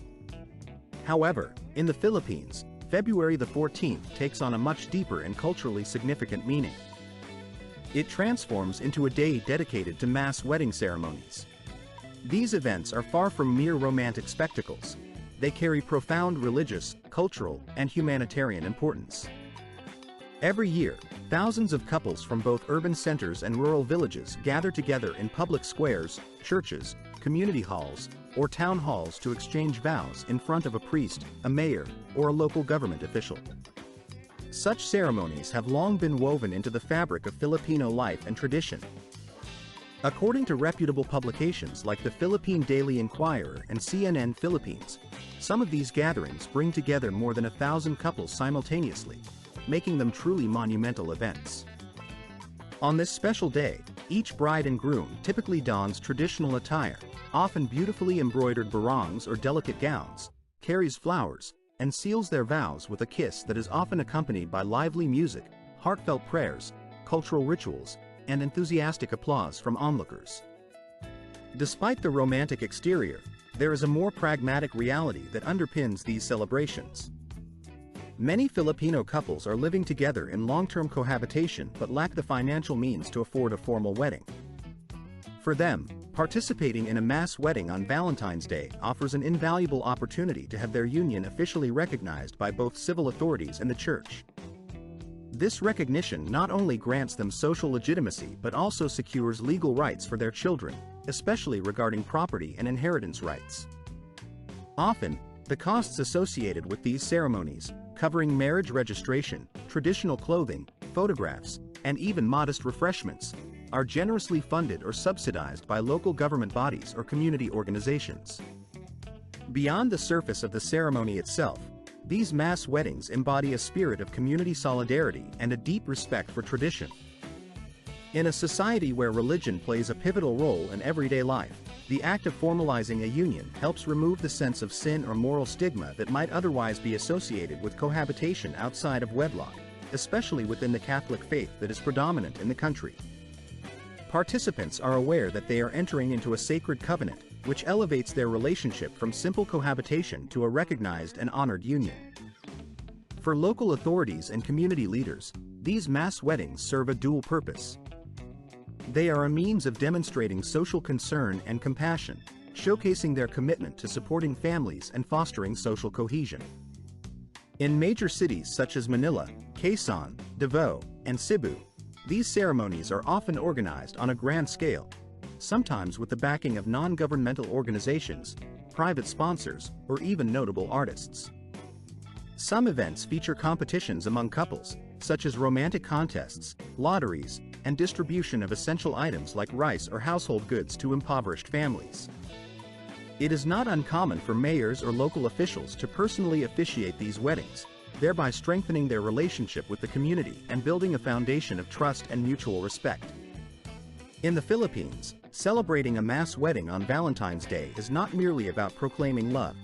However, in the Philippines, February the 14th takes on a much deeper and culturally significant meaning. It transforms into a day dedicated to mass wedding ceremonies. These events are far from mere romantic spectacles. They carry profound religious, cultural, and humanitarian importance. Every year, thousands of couples from both urban centers and rural villages gather together in public squares, churches, community halls, or town halls to exchange vows in front of a priest, a mayor, or a local government official. Such ceremonies have long been woven into the fabric of Filipino life and tradition. According to reputable publications like the Philippine Daily Inquirer and CNN Philippines, some of these gatherings bring together more than 1,000 couples simultaneously, making them truly monumental events. On this special day, each bride and groom typically dons traditional attire, often beautifully embroidered barongs or delicate gowns, carries flowers, and seals their vows with a kiss that is often accompanied by lively music, heartfelt prayers, cultural rituals, and enthusiastic applause from onlookers. Despite the romantic exterior, there is a more pragmatic reality that underpins these celebrations. Many Filipino couples are living together in long-term cohabitation but lack the financial means to afford a formal wedding. For them, participating in a mass wedding on Valentine's Day offers an invaluable opportunity to have their union officially recognized by both civil authorities and the church. This recognition not only grants them social legitimacy but also secures legal rights for their children, especially regarding property and inheritance rights. Often, the costs associated with these ceremonies, covering marriage registration, traditional clothing, photographs, and even modest refreshments, are generously funded or subsidized by local government bodies or community organizations. Beyond the surface of the ceremony itself, these mass weddings embody a spirit of community solidarity and a deep respect for tradition. In a society where religion plays a pivotal role in everyday life, the act of formalizing a union helps remove the sense of sin or moral stigma that might otherwise be associated with cohabitation outside of wedlock, especially within the Catholic faith that is predominant in the country. Participants are aware that they are entering into a sacred covenant, which elevates their relationship from simple cohabitation to a recognized and honored union. For local authorities and community leaders, these mass weddings serve a dual purpose. They are a means of demonstrating social concern and compassion, showcasing their commitment to supporting families and fostering social cohesion. In major cities such as Manila, Quezon, Davao, and Cebu, these ceremonies are often organized on a grand scale, sometimes with the backing of non-governmental organizations, private sponsors, or even notable artists. Some events feature competitions among couples, such as romantic contests, lotteries, and distribution of essential items like rice or household goods to impoverished families. It is not uncommon for mayors or local officials to personally officiate these weddings, thereby strengthening their relationship with the community and building a foundation of trust and mutual respect. In the Philippines, celebrating a mass wedding on Valentine's Day is not merely about proclaiming love.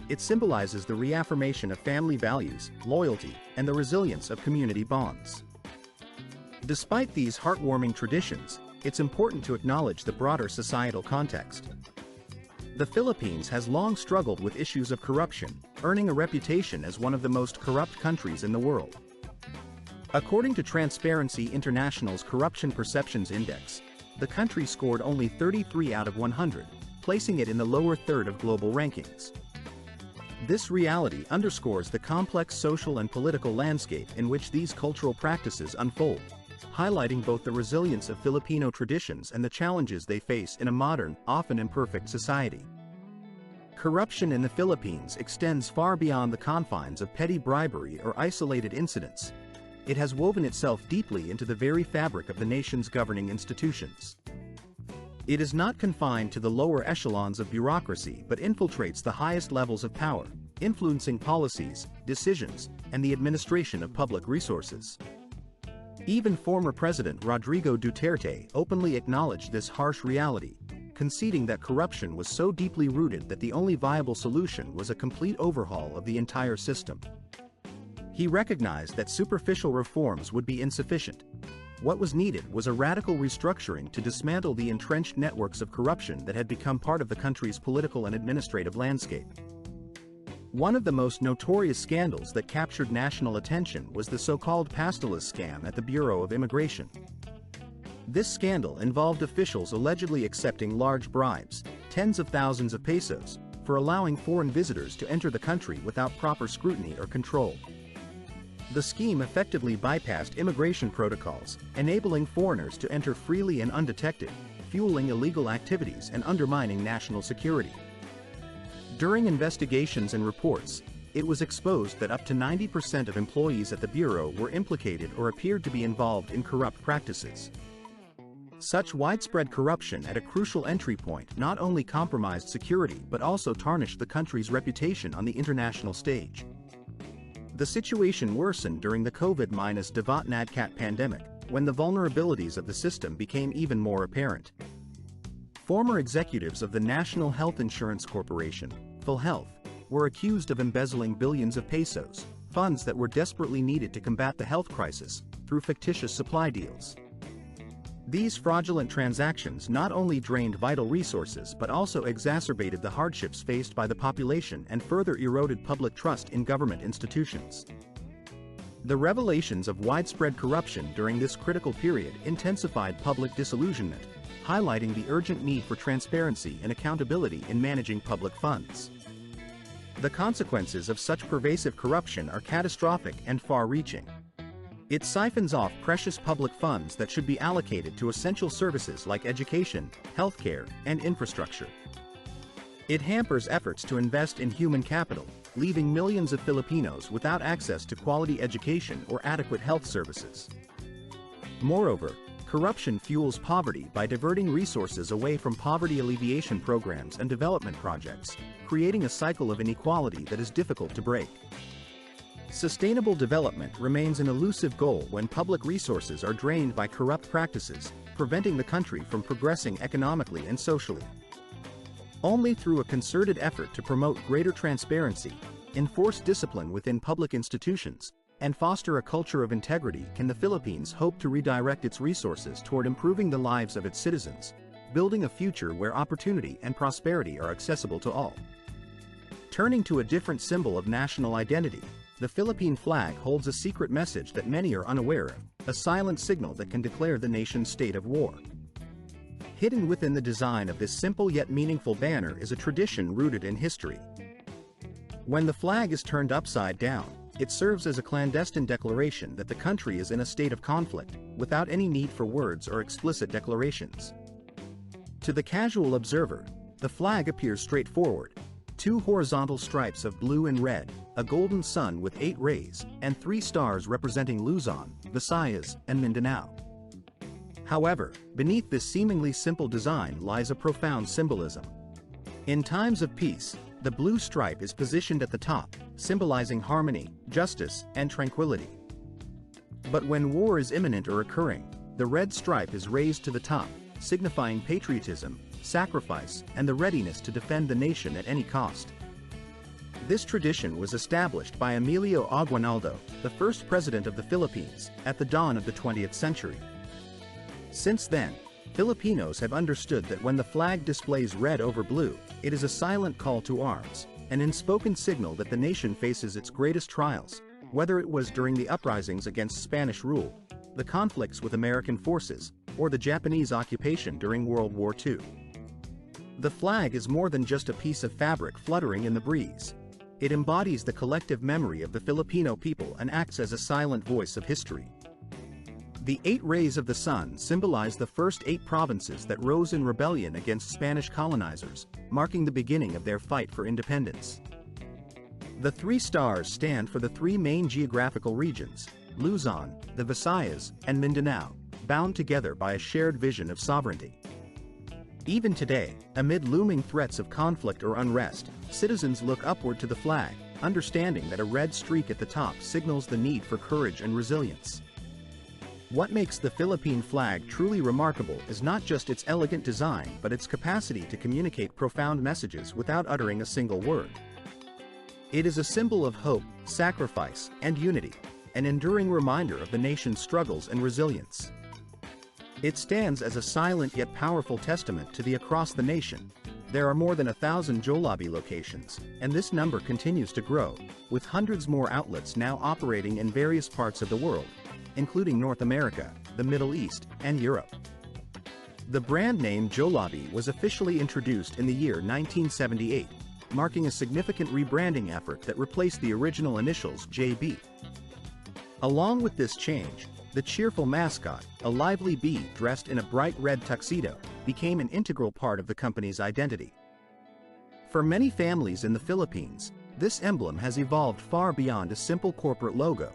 It symbolizes the reaffirmation of family values, loyalty, and the resilience of community bonds. Despite these heartwarming traditions, it's important to acknowledge the broader societal context. The Philippines has long struggled with issues of corruption, earning a reputation as one of the most corrupt countries in the world. According to Transparency International's Corruption Perceptions Index, the country scored only 33 out of 100, placing it in the lower third of global rankings. This reality underscores the complex social and political landscape in which these cultural practices unfold, highlighting both the resilience of Filipino traditions and the challenges they face in a modern, often imperfect society. Corruption in the Philippines extends far beyond the confines of petty bribery or isolated incidents. It has woven itself deeply into the very fabric of the nation's governing institutions. It is not confined to the lower echelons of bureaucracy but infiltrates the highest levels of power, influencing policies, decisions, and the administration of public resources. Even former President Rodrigo Duterte openly acknowledged this harsh reality, conceding that corruption was so deeply rooted that the only viable solution was a complete overhaul of the entire system. He recognized that superficial reforms would be insufficient. What was needed was a radical restructuring to dismantle the entrenched networks of corruption that had become part of the country's political and administrative landscape. One of the most notorious scandals that captured national attention was the so-called pastillas scam at the Bureau of Immigration. This scandal involved officials allegedly accepting large bribes, tens of thousands of pesos, for allowing foreign visitors to enter the country without proper scrutiny or control. The scheme effectively bypassed immigration protocols, enabling foreigners to enter freely and undetected, fueling illegal activities and undermining national security. During investigations and reports, it was exposed that up to 90% of employees at the Bureau were implicated or appeared to be involved in corrupt practices. Such widespread corruption at a crucial entry point not only compromised security but also tarnished the country's reputation on the international stage. The situation worsened during the COVID-19 pandemic, when the vulnerabilities of the system became even more apparent. Former executives of the National Health Insurance Corporation, PhilHealth, were accused of embezzling billions of pesos, funds that were desperately needed to combat the health crisis, through fictitious supply deals. These fraudulent transactions not only drained vital resources but also exacerbated the hardships faced by the population and further eroded public trust in government institutions. The revelations of widespread corruption during this critical period intensified public disillusionment, highlighting the urgent need for transparency and accountability in managing public funds. The consequences of such pervasive corruption are catastrophic and far-reaching. It siphons off precious public funds that should be allocated to essential services like education, healthcare, and infrastructure. It hampers efforts to invest in human capital, leaving millions of Filipinos without access to quality education or adequate health services. Moreover, corruption fuels poverty by diverting resources away from poverty alleviation programs and development projects, creating a cycle of inequality that is difficult to break. Sustainable development remains an elusive goal when public resources are drained by corrupt practices, preventing the country from progressing economically and socially. Only through a concerted effort to promote greater transparency, enforce discipline within public institutions, and foster a culture of integrity can the Philippines hope to redirect its resources toward improving the lives of its citizens, building a future where opportunity and prosperity are accessible to all. Turning to a different symbol of national identity, the Philippine flag holds a secret message that many are unaware of, a silent signal that can declare the nation's state of war. Hidden within the design of this simple yet meaningful banner is a tradition rooted in history. When the flag is turned upside down, it serves as a clandestine declaration that the country is in a state of conflict, without any need for words or explicit declarations. To the casual observer, the flag appears straightforward: two horizontal stripes of blue and red, a golden sun with 8 rays, and 3 stars representing Luzon, Visayas, and Mindanao. However, beneath this seemingly simple design lies a profound symbolism. In times of peace, the blue stripe is positioned at the top, symbolizing harmony, justice, and tranquility. But when war is imminent or occurring, the red stripe is raised to the top, signifying patriotism, sacrifice, and the readiness to defend the nation at any cost. This tradition was established by Emilio Aguinaldo, the first president of the Philippines, at the dawn of the 20th century. Since then, Filipinos have understood that when the flag displays red over blue, it is a silent call to arms, an unspoken signal that the nation faces its greatest trials, whether it was during the uprisings against Spanish rule, the conflicts with American forces, or the Japanese occupation during World War II. The flag is more than just a piece of fabric fluttering in the breeze. It embodies the collective memory of the Filipino people and acts as a silent voice of history. The 8 rays of the sun symbolize the first 8 provinces that rose in rebellion against Spanish colonizers, marking the beginning of their fight for independence. The 3 stars stand for the 3 main geographical regions: Luzon, the Visayas, and Mindanao, bound together by a shared vision of sovereignty. Even today, amid looming threats of conflict or unrest, citizens look upward to the flag, understanding that a red streak at the top signals the need for courage and resilience. What makes the Philippine flag truly remarkable is not just its elegant design but its capacity to communicate profound messages without uttering a single word. It is a symbol of hope, sacrifice, and unity, an enduring reminder of the nation's struggles and resilience. It stands as a silent yet powerful testament to the across the nation. There are more than 1,000 Jollibee locations, and this number continues to grow, with hundreds more outlets now operating in various parts of the world, including North America, the Middle East, and Europe. The brand name Jollibee was officially introduced in the year 1978, marking a significant rebranding effort that replaced the original initials JB. Along with this change, the cheerful mascot, a lively bee dressed in a bright red tuxedo, became an integral part of the company's identity. For many families in the Philippines, this emblem has evolved far beyond a simple corporate logo.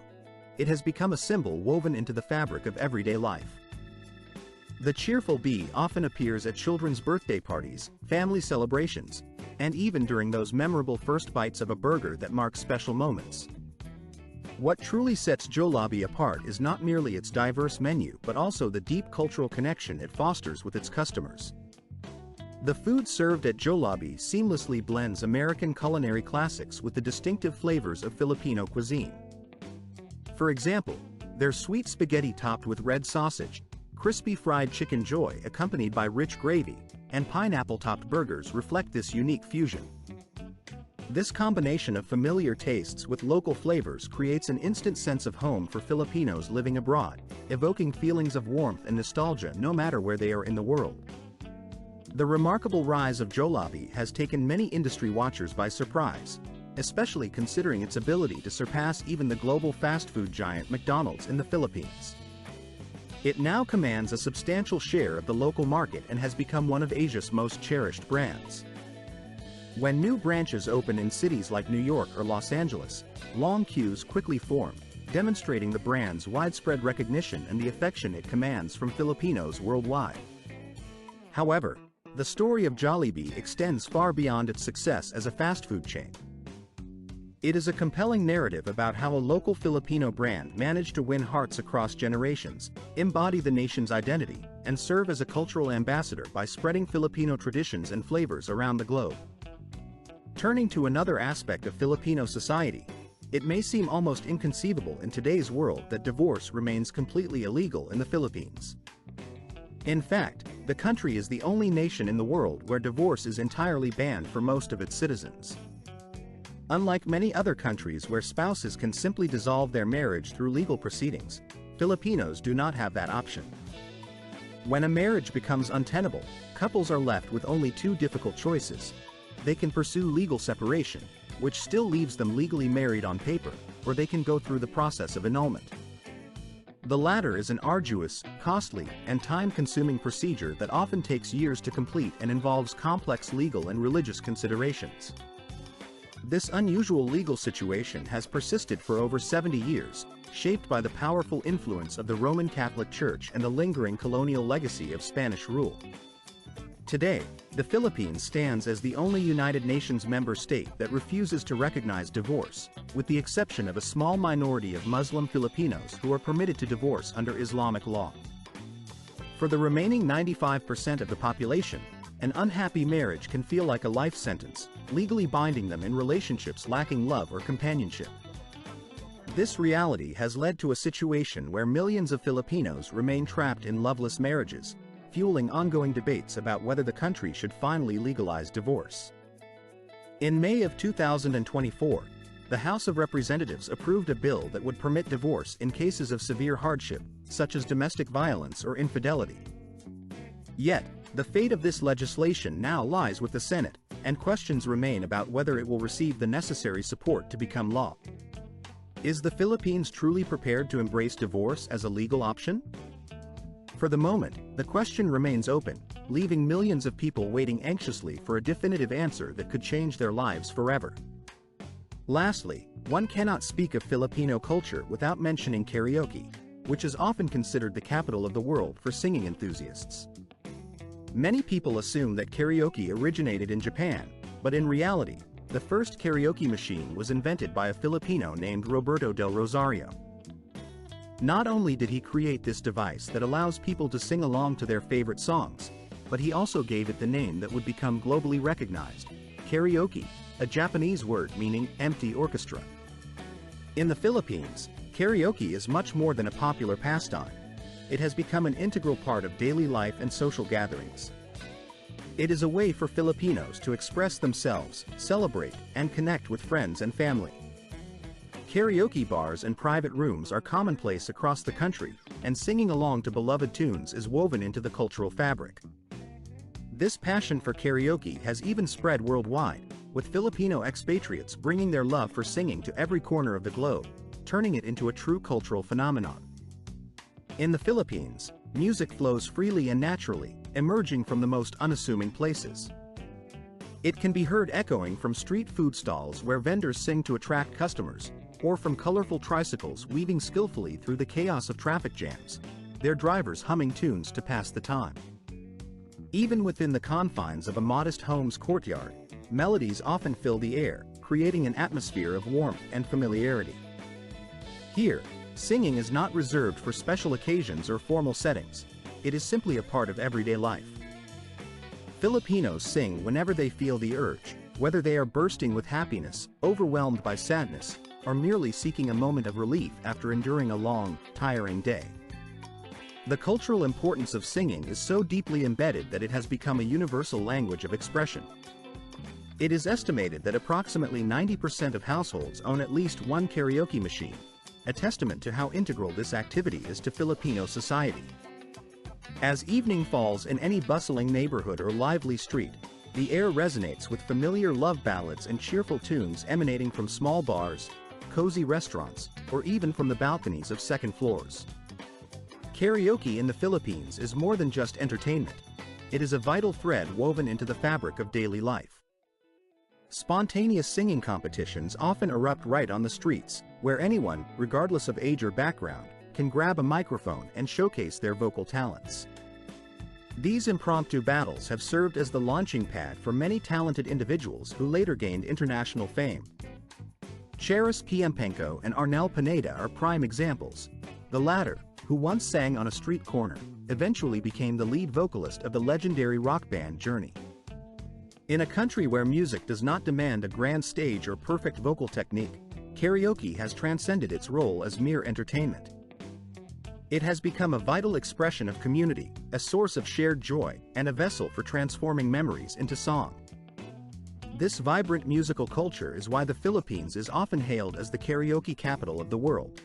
It has become a symbol woven into the fabric of everyday life. The cheerful bee often appears at children's birthday parties, family celebrations, and even during those memorable first bites of a burger that mark special moments. What truly sets Jollibee apart is not merely its diverse menu but also the deep cultural connection it fosters with its customers. The food served at Jollibee seamlessly blends American culinary classics with the distinctive flavors of Filipino cuisine. For example, their sweet spaghetti topped with red sausage, crispy fried chicken joy accompanied by rich gravy, and pineapple-topped burgers reflect this unique fusion. This combination of familiar tastes with local flavors creates an instant sense of home for Filipinos living abroad, evoking feelings of warmth and nostalgia no matter where they are in the world. The remarkable rise of Jollibee has taken many industry watchers by surprise, especially considering its ability to surpass even the global fast food giant McDonald's in the Philippines. It now commands a substantial share of the local market and has become one of Asia's most cherished brands. When new branches open in cities like New York or Los Angeles, long queues quickly form, demonstrating the brand's widespread recognition and the affection it commands from Filipinos worldwide. However, the story of Jollibee extends far beyond its success as a fast food chain. It is a compelling narrative about how a local Filipino brand managed to win hearts across generations, embody the nation's identity, and serve as a cultural ambassador by spreading Filipino traditions and flavors around the globe. Turning to another aspect of Filipino society, it may seem almost inconceivable in today's world that divorce remains completely illegal in the Philippines. In fact, the country is the only nation in the world where divorce is entirely banned for most of its citizens. Unlike many other countries where spouses can simply dissolve their marriage through legal proceedings, Filipinos do not have that option. When a marriage becomes untenable, couples are left with only two difficult choices. They can pursue legal separation, which still leaves them legally married on paper, or they can go through the process of annulment. The latter is an arduous, costly, and time-consuming procedure that often takes years to complete and involves complex legal and religious considerations. This unusual legal situation has persisted for over 70 years, shaped by the powerful influence of the Roman Catholic Church and the lingering colonial legacy of Spanish rule. Today, the Philippines stands as the only United Nations member state that refuses to recognize divorce, with the exception of a small minority of Muslim Filipinos who are permitted to divorce under Islamic law. For the remaining 95% of the population, an unhappy marriage can feel like a life sentence, legally binding them in relationships lacking love or companionship. This reality has led to a situation where millions of Filipinos remain trapped in loveless marriages, fueling ongoing debates about whether the country should finally legalize divorce. In May of 2024, the House of Representatives approved a bill that would permit divorce in cases of severe hardship, such as domestic violence or infidelity. Yet, the fate of this legislation now lies with the Senate, and questions remain about whether it will receive the necessary support to become law. Is the Philippines truly prepared to embrace divorce as a legal option? For the moment, the question remains open, leaving millions of people waiting anxiously for a definitive answer that could change their lives forever. Lastly, one cannot speak of Filipino culture without mentioning karaoke, which is often considered the capital of the world for singing enthusiasts. Many people assume that karaoke originated in Japan, but in reality, the first karaoke machine was invented by a Filipino named Roberto del Rosario. Not only did he create this device that allows people to sing along to their favorite songs, but he also gave it the name that would become globally recognized: karaoke, a Japanese word meaning empty orchestra. In the Philippines, karaoke is much more than a popular pastime. It has become an integral part of daily life and social gatherings. It is a way for Filipinos to express themselves, celebrate, and connect with friends and family. Karaoke bars and private rooms are commonplace across the country, and singing along to beloved tunes is woven into the cultural fabric. This passion for karaoke has even spread worldwide, with Filipino expatriates bringing their love for singing to every corner of the globe, turning it into a true cultural phenomenon. In the Philippines, music flows freely and naturally, emerging from the most unassuming places. It can be heard echoing from street food stalls where vendors sing to attract customers, or from colorful tricycles weaving skillfully through the chaos of traffic jams, their drivers humming tunes to pass the time. Even within the confines of a modest home's courtyard, melodies often fill the air, creating an atmosphere of warmth and familiarity. Here, singing is not reserved for special occasions or formal settings. It is simply a part of everyday life. Filipinos sing whenever they feel the urge, whether they are bursting with happiness, overwhelmed by sadness, or merely seeking a moment of relief after enduring a long, tiring day. The cultural importance of singing is so deeply embedded that it has become a universal language of expression. It is estimated that approximately 90% of households own at least one karaoke machine, a testament to how integral this activity is to Filipino society. As evening falls in any bustling neighborhood or lively street, the air resonates with familiar love ballads and cheerful tunes emanating from small bars, cozy restaurants, or even from the balconies of second floors. Karaoke in the Philippines is more than just entertainment. It is a vital thread woven into the fabric of daily life. Spontaneous singing competitions often erupt right on the streets, where anyone, regardless of age or background, can grab a microphone and showcase their vocal talents. These impromptu battles have served as the launching pad for many talented individuals who later gained international fame. Charis Piempenko and Arnel Pineda are prime examples. The latter, who once sang on a street corner, eventually became the lead vocalist of the legendary rock band Journey. In a country where music does not demand a grand stage or perfect vocal technique, karaoke has transcended its role as mere entertainment. It has become a vital expression of community, a source of shared joy, and a vessel for transforming memories into song. This vibrant musical culture is why the Philippines is often hailed as the karaoke capital of the world.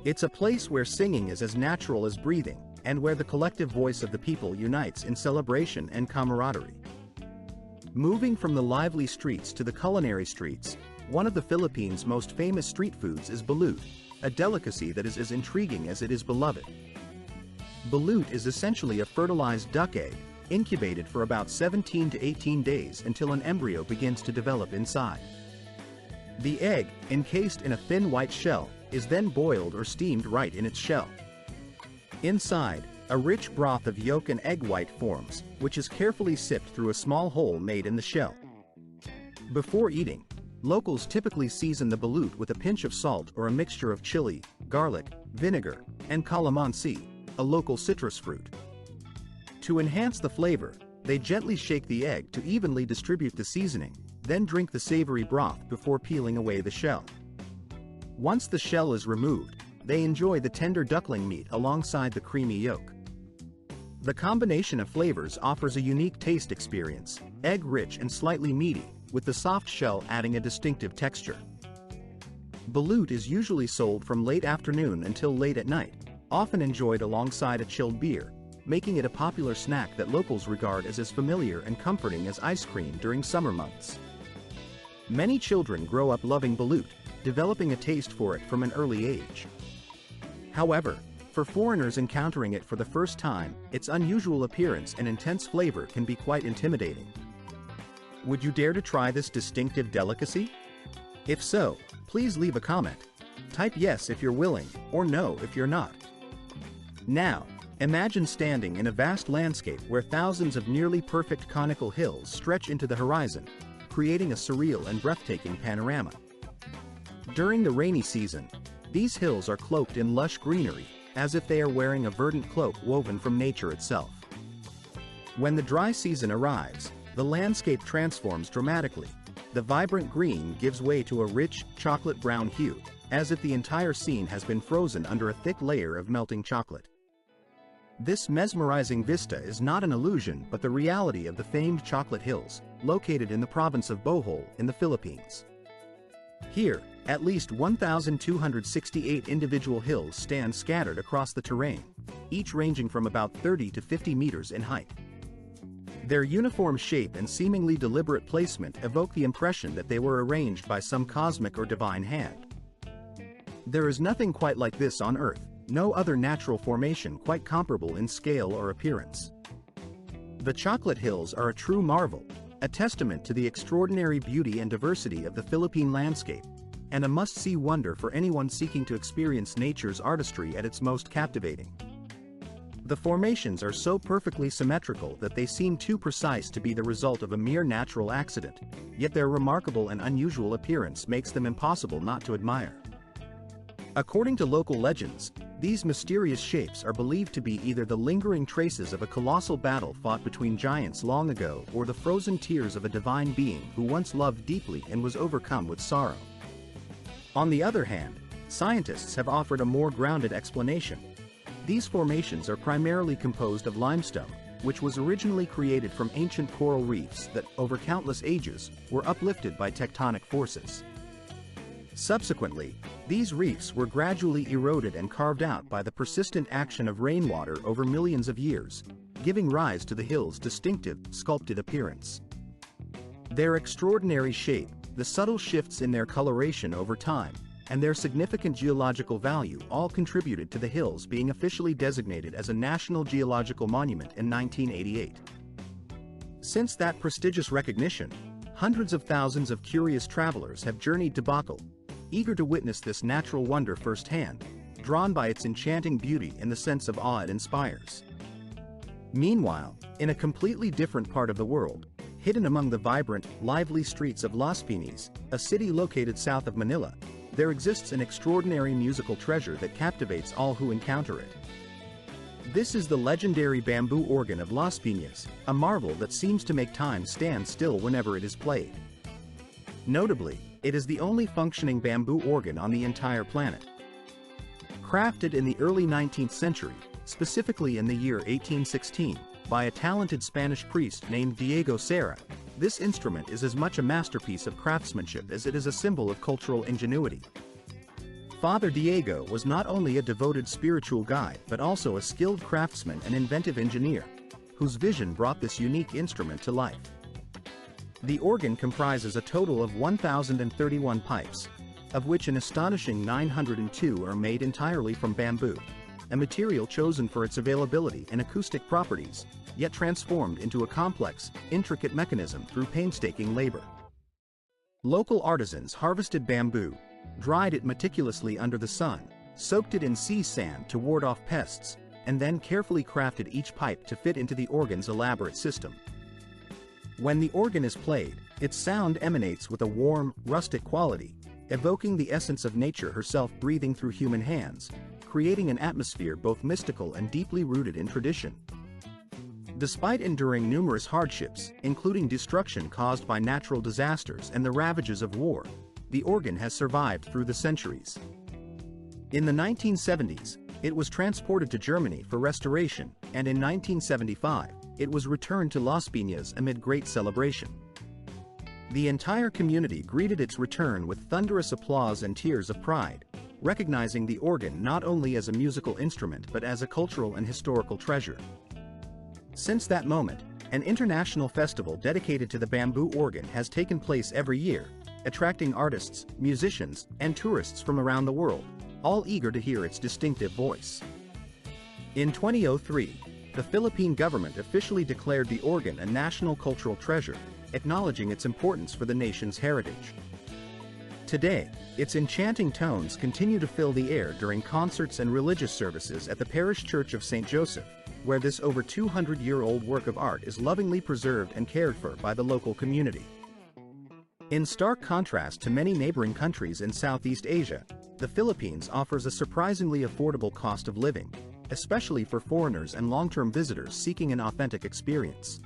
It's a place where singing is as natural as breathing, and where the collective voice of the people unites in celebration and camaraderie. Moving from the lively streets to the culinary streets, one of the Philippines' most famous street foods is balut, a delicacy that is as intriguing as it is beloved. Balut is essentially a fertilized duck egg, incubated for about 17 to 18 days until an embryo begins to develop inside. The egg, encased in a thin white shell, is then boiled or steamed right in its shell. Inside, a rich broth of yolk and egg white forms, which is carefully sipped through a small hole made in the shell. Before eating, locals typically season the balut with a pinch of salt or a mixture of chili, garlic, vinegar, and calamansi, a local citrus fruit. To enhance the flavor, they gently shake the egg to evenly distribute the seasoning, then drink the savory broth before peeling away the shell. Once the shell is removed, they enjoy the tender duckling meat alongside the creamy yolk. The combination of flavors offers a unique taste experience, egg-rich and slightly meaty, with the soft shell adding a distinctive texture. Balut is usually sold from late afternoon until late at night, often enjoyed alongside a chilled beer, making it a popular snack that locals regard as familiar and comforting as ice cream during summer months. Many children grow up loving balut, developing a taste for it from an early age. However, for foreigners encountering it for the first time, its unusual appearance and intense flavor can be quite intimidating. Would you dare to try this distinctive delicacy? If so, please leave a comment. Type yes if you're willing, or no if you're not. Now, imagine standing in a vast landscape where thousands of nearly perfect conical hills stretch into the horizon, creating a surreal and breathtaking panorama. During the rainy season, these hills are cloaked in lush greenery, as if they are wearing a verdant cloak woven from nature itself. When the dry season arrives, the landscape transforms dramatically. The vibrant green gives way to a rich, chocolate-brown hue, as if the entire scene has been frozen under a thick layer of melting chocolate. This mesmerizing vista is not an illusion but the reality of the famed Chocolate Hills, located in the province of Bohol in the Philippines. Here, At least 1,268 individual hills stand scattered across the terrain, each ranging from about 30 to 50 meters in height. Their uniform shape and seemingly deliberate placement evoke the impression that they were arranged by some cosmic or divine hand. There is nothing quite like this on Earth, no other natural formation quite comparable in scale or appearance. The Chocolate Hills are a true marvel, a testament to the extraordinary beauty and diversity of the Philippine landscape, and a must-see wonder for anyone seeking to experience nature's artistry at its most captivating. The formations are so perfectly symmetrical that they seem too precise to be the result of a mere natural accident, yet their remarkable and unusual appearance makes them impossible not to admire. According to local legends, these mysterious shapes are believed to be either the lingering traces of a colossal battle fought between giants long ago or the frozen tears of a divine being who once loved deeply and was overcome with sorrow. On the other hand, scientists have offered a more grounded explanation. These formations are primarily composed of limestone, which was originally created from ancient coral reefs that, over countless ages, were uplifted by tectonic forces. Subsequently, these reefs were gradually eroded and carved out by the persistent action of rainwater over millions of years, giving rise to the hill's distinctive, sculpted appearance. Their extraordinary shape, the subtle shifts in their coloration over time, and their significant geological value all contributed to the hills being officially designated as a National Geological Monument in 1988. Since that prestigious recognition, hundreds of thousands of curious travelers have journeyed to Bacol, eager to witness this natural wonder firsthand, drawn by its enchanting beauty and the sense of awe it inspires. Meanwhile, in a completely different part of the world, hidden among the vibrant, lively streets of Las Piñas, a city located south of Manila, there exists an extraordinary musical treasure that captivates all who encounter it. This is the legendary bamboo organ of Las Piñas, a marvel that seems to make time stand still whenever it is played. Notably, it is the only functioning bamboo organ on the entire planet. Crafted in the early 19th century, specifically in the year 1816, by a talented Spanish priest named Diego Serra, this instrument is as much a masterpiece of craftsmanship as it is a symbol of cultural ingenuity. Father Diego was not only a devoted spiritual guide but also a skilled craftsman and inventive engineer, whose vision brought this unique instrument to life. The organ comprises a total of 1,031 pipes, of which an astonishing 902 are made entirely from bamboo, a material chosen for its availability and acoustic properties, yet transformed into a complex, intricate mechanism through painstaking labor. Local artisans harvested bamboo, dried it meticulously under the sun, soaked it in sea sand to ward off pests, and then carefully crafted each pipe to fit into the organ's elaborate system. When the organ is played, its sound emanates with a warm, rustic quality, evoking the essence of nature herself breathing through human hands, creating an atmosphere both mystical and deeply rooted in tradition. Despite enduring numerous hardships, including destruction caused by natural disasters and the ravages of war, the organ has survived through the centuries. In the 1970s, it was transported to Germany for restoration, and in 1975, it was returned to Las Piñas amid great celebration. The entire community greeted its return with thunderous applause and tears of pride, recognizing the organ not only as a musical instrument but as a cultural and historical treasure. Since that moment, an international festival dedicated to the bamboo organ has taken place every year, attracting artists, musicians, and tourists from around the world, all eager to hear its distinctive voice. In 2003, the Philippine government officially declared the organ a national cultural treasure, acknowledging its importance for the nation's heritage. Today, its enchanting tones continue to fill the air during concerts and religious services at the Parish Church of St. Joseph, where this over 200-year-old work of art is lovingly preserved and cared for by the local community. In stark contrast to many neighboring countries in Southeast Asia, the Philippines offers a surprisingly affordable cost of living, especially for foreigners and long-term visitors seeking an authentic experience.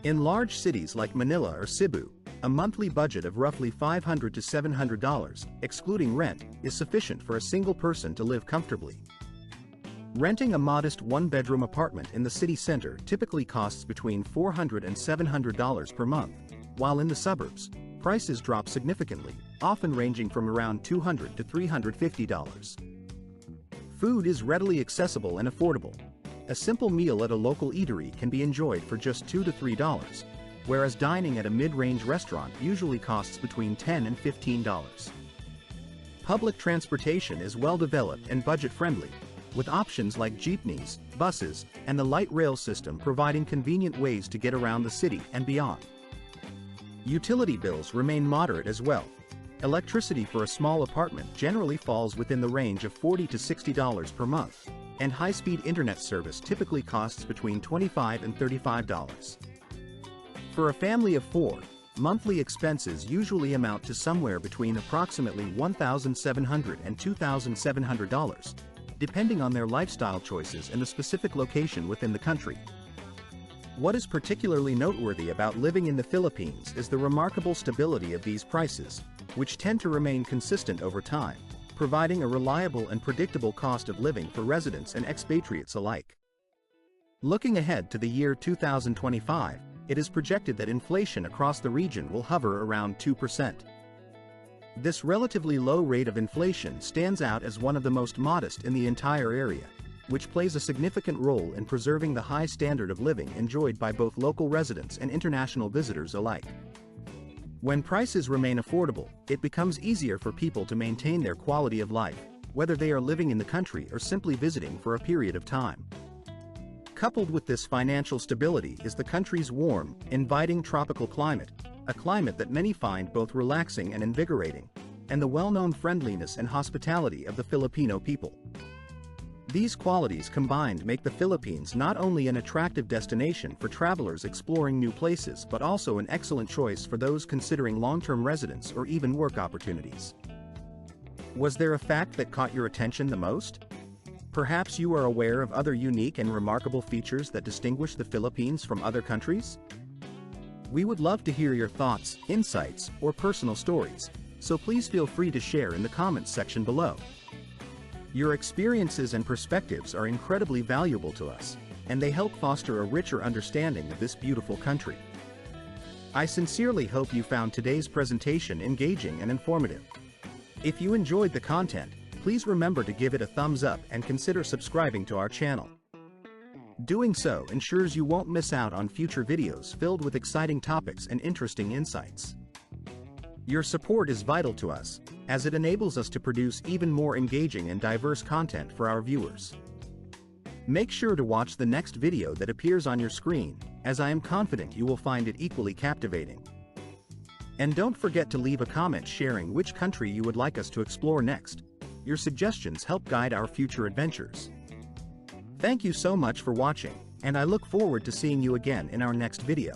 In large cities like Manila or Cebu, a monthly budget of roughly $500 to $700, excluding rent, is sufficient for a single person to live comfortably. Renting a modest one-bedroom apartment in the city center typically costs between $400 and $700 per month, while in the suburbs, prices drop significantly, often ranging from around $200 to $350. Food is readily accessible and affordable. A simple meal at a local eatery can be enjoyed for just $2 to $3, whereas dining at a mid-range restaurant usually costs between $10 and $15. Public transportation is well developed and budget-friendly, with options like jeepneys, buses, and the light rail system providing convenient ways to get around the city and beyond. Utility bills remain moderate as well. Electricity for a small apartment generally falls within the range of $40 to $60 per month, and high-speed internet service typically costs between $25 and $35. For a family of 4, monthly expenses usually amount to somewhere between approximately $1,700 and $2,700, depending on their lifestyle choices and the specific location within the country. What is particularly noteworthy about living in the Philippines is the remarkable stability of these prices, which tend to remain consistent over time, providing a reliable and predictable cost of living for residents and expatriates alike. Looking ahead to the year 2025, it is projected that inflation across the region will hover around 2%. This relatively low rate of inflation stands out as one of the most modest in the entire area, which plays a significant role in preserving the high standard of living enjoyed by both local residents and international visitors alike. When prices remain affordable, it becomes easier for people to maintain their quality of life, whether they are living in the country or simply visiting for a period of time. Coupled with this financial stability is the country's warm, inviting tropical climate, a climate that many find both relaxing and invigorating, and the well-known friendliness and hospitality of the Filipino people. These qualities combined make the Philippines not only an attractive destination for travelers exploring new places but also an excellent choice for those considering long-term residence or even work opportunities. Was there a fact that caught your attention the most? Perhaps you are aware of other unique and remarkable features that distinguish the Philippines from other countries? We would love to hear your thoughts, insights, or personal stories, so please feel free to share in the comments section below. Your experiences and perspectives are incredibly valuable to us, and they help foster a richer understanding of this beautiful country. I sincerely hope you found today's presentation engaging and informative. If you enjoyed the content, please remember to give it a thumbs up and consider subscribing to our channel. Doing so ensures you won't miss out on future videos filled with exciting topics and interesting insights. Your support is vital to us, as it enables us to produce even more engaging and diverse content for our viewers. Make sure to watch the next video that appears on your screen, as I am confident you will find it equally captivating. And don't forget to leave a comment sharing which country you would like us to explore next. Your suggestions help guide our future adventures. Thank you so much for watching, and I look forward to seeing you again in our next video.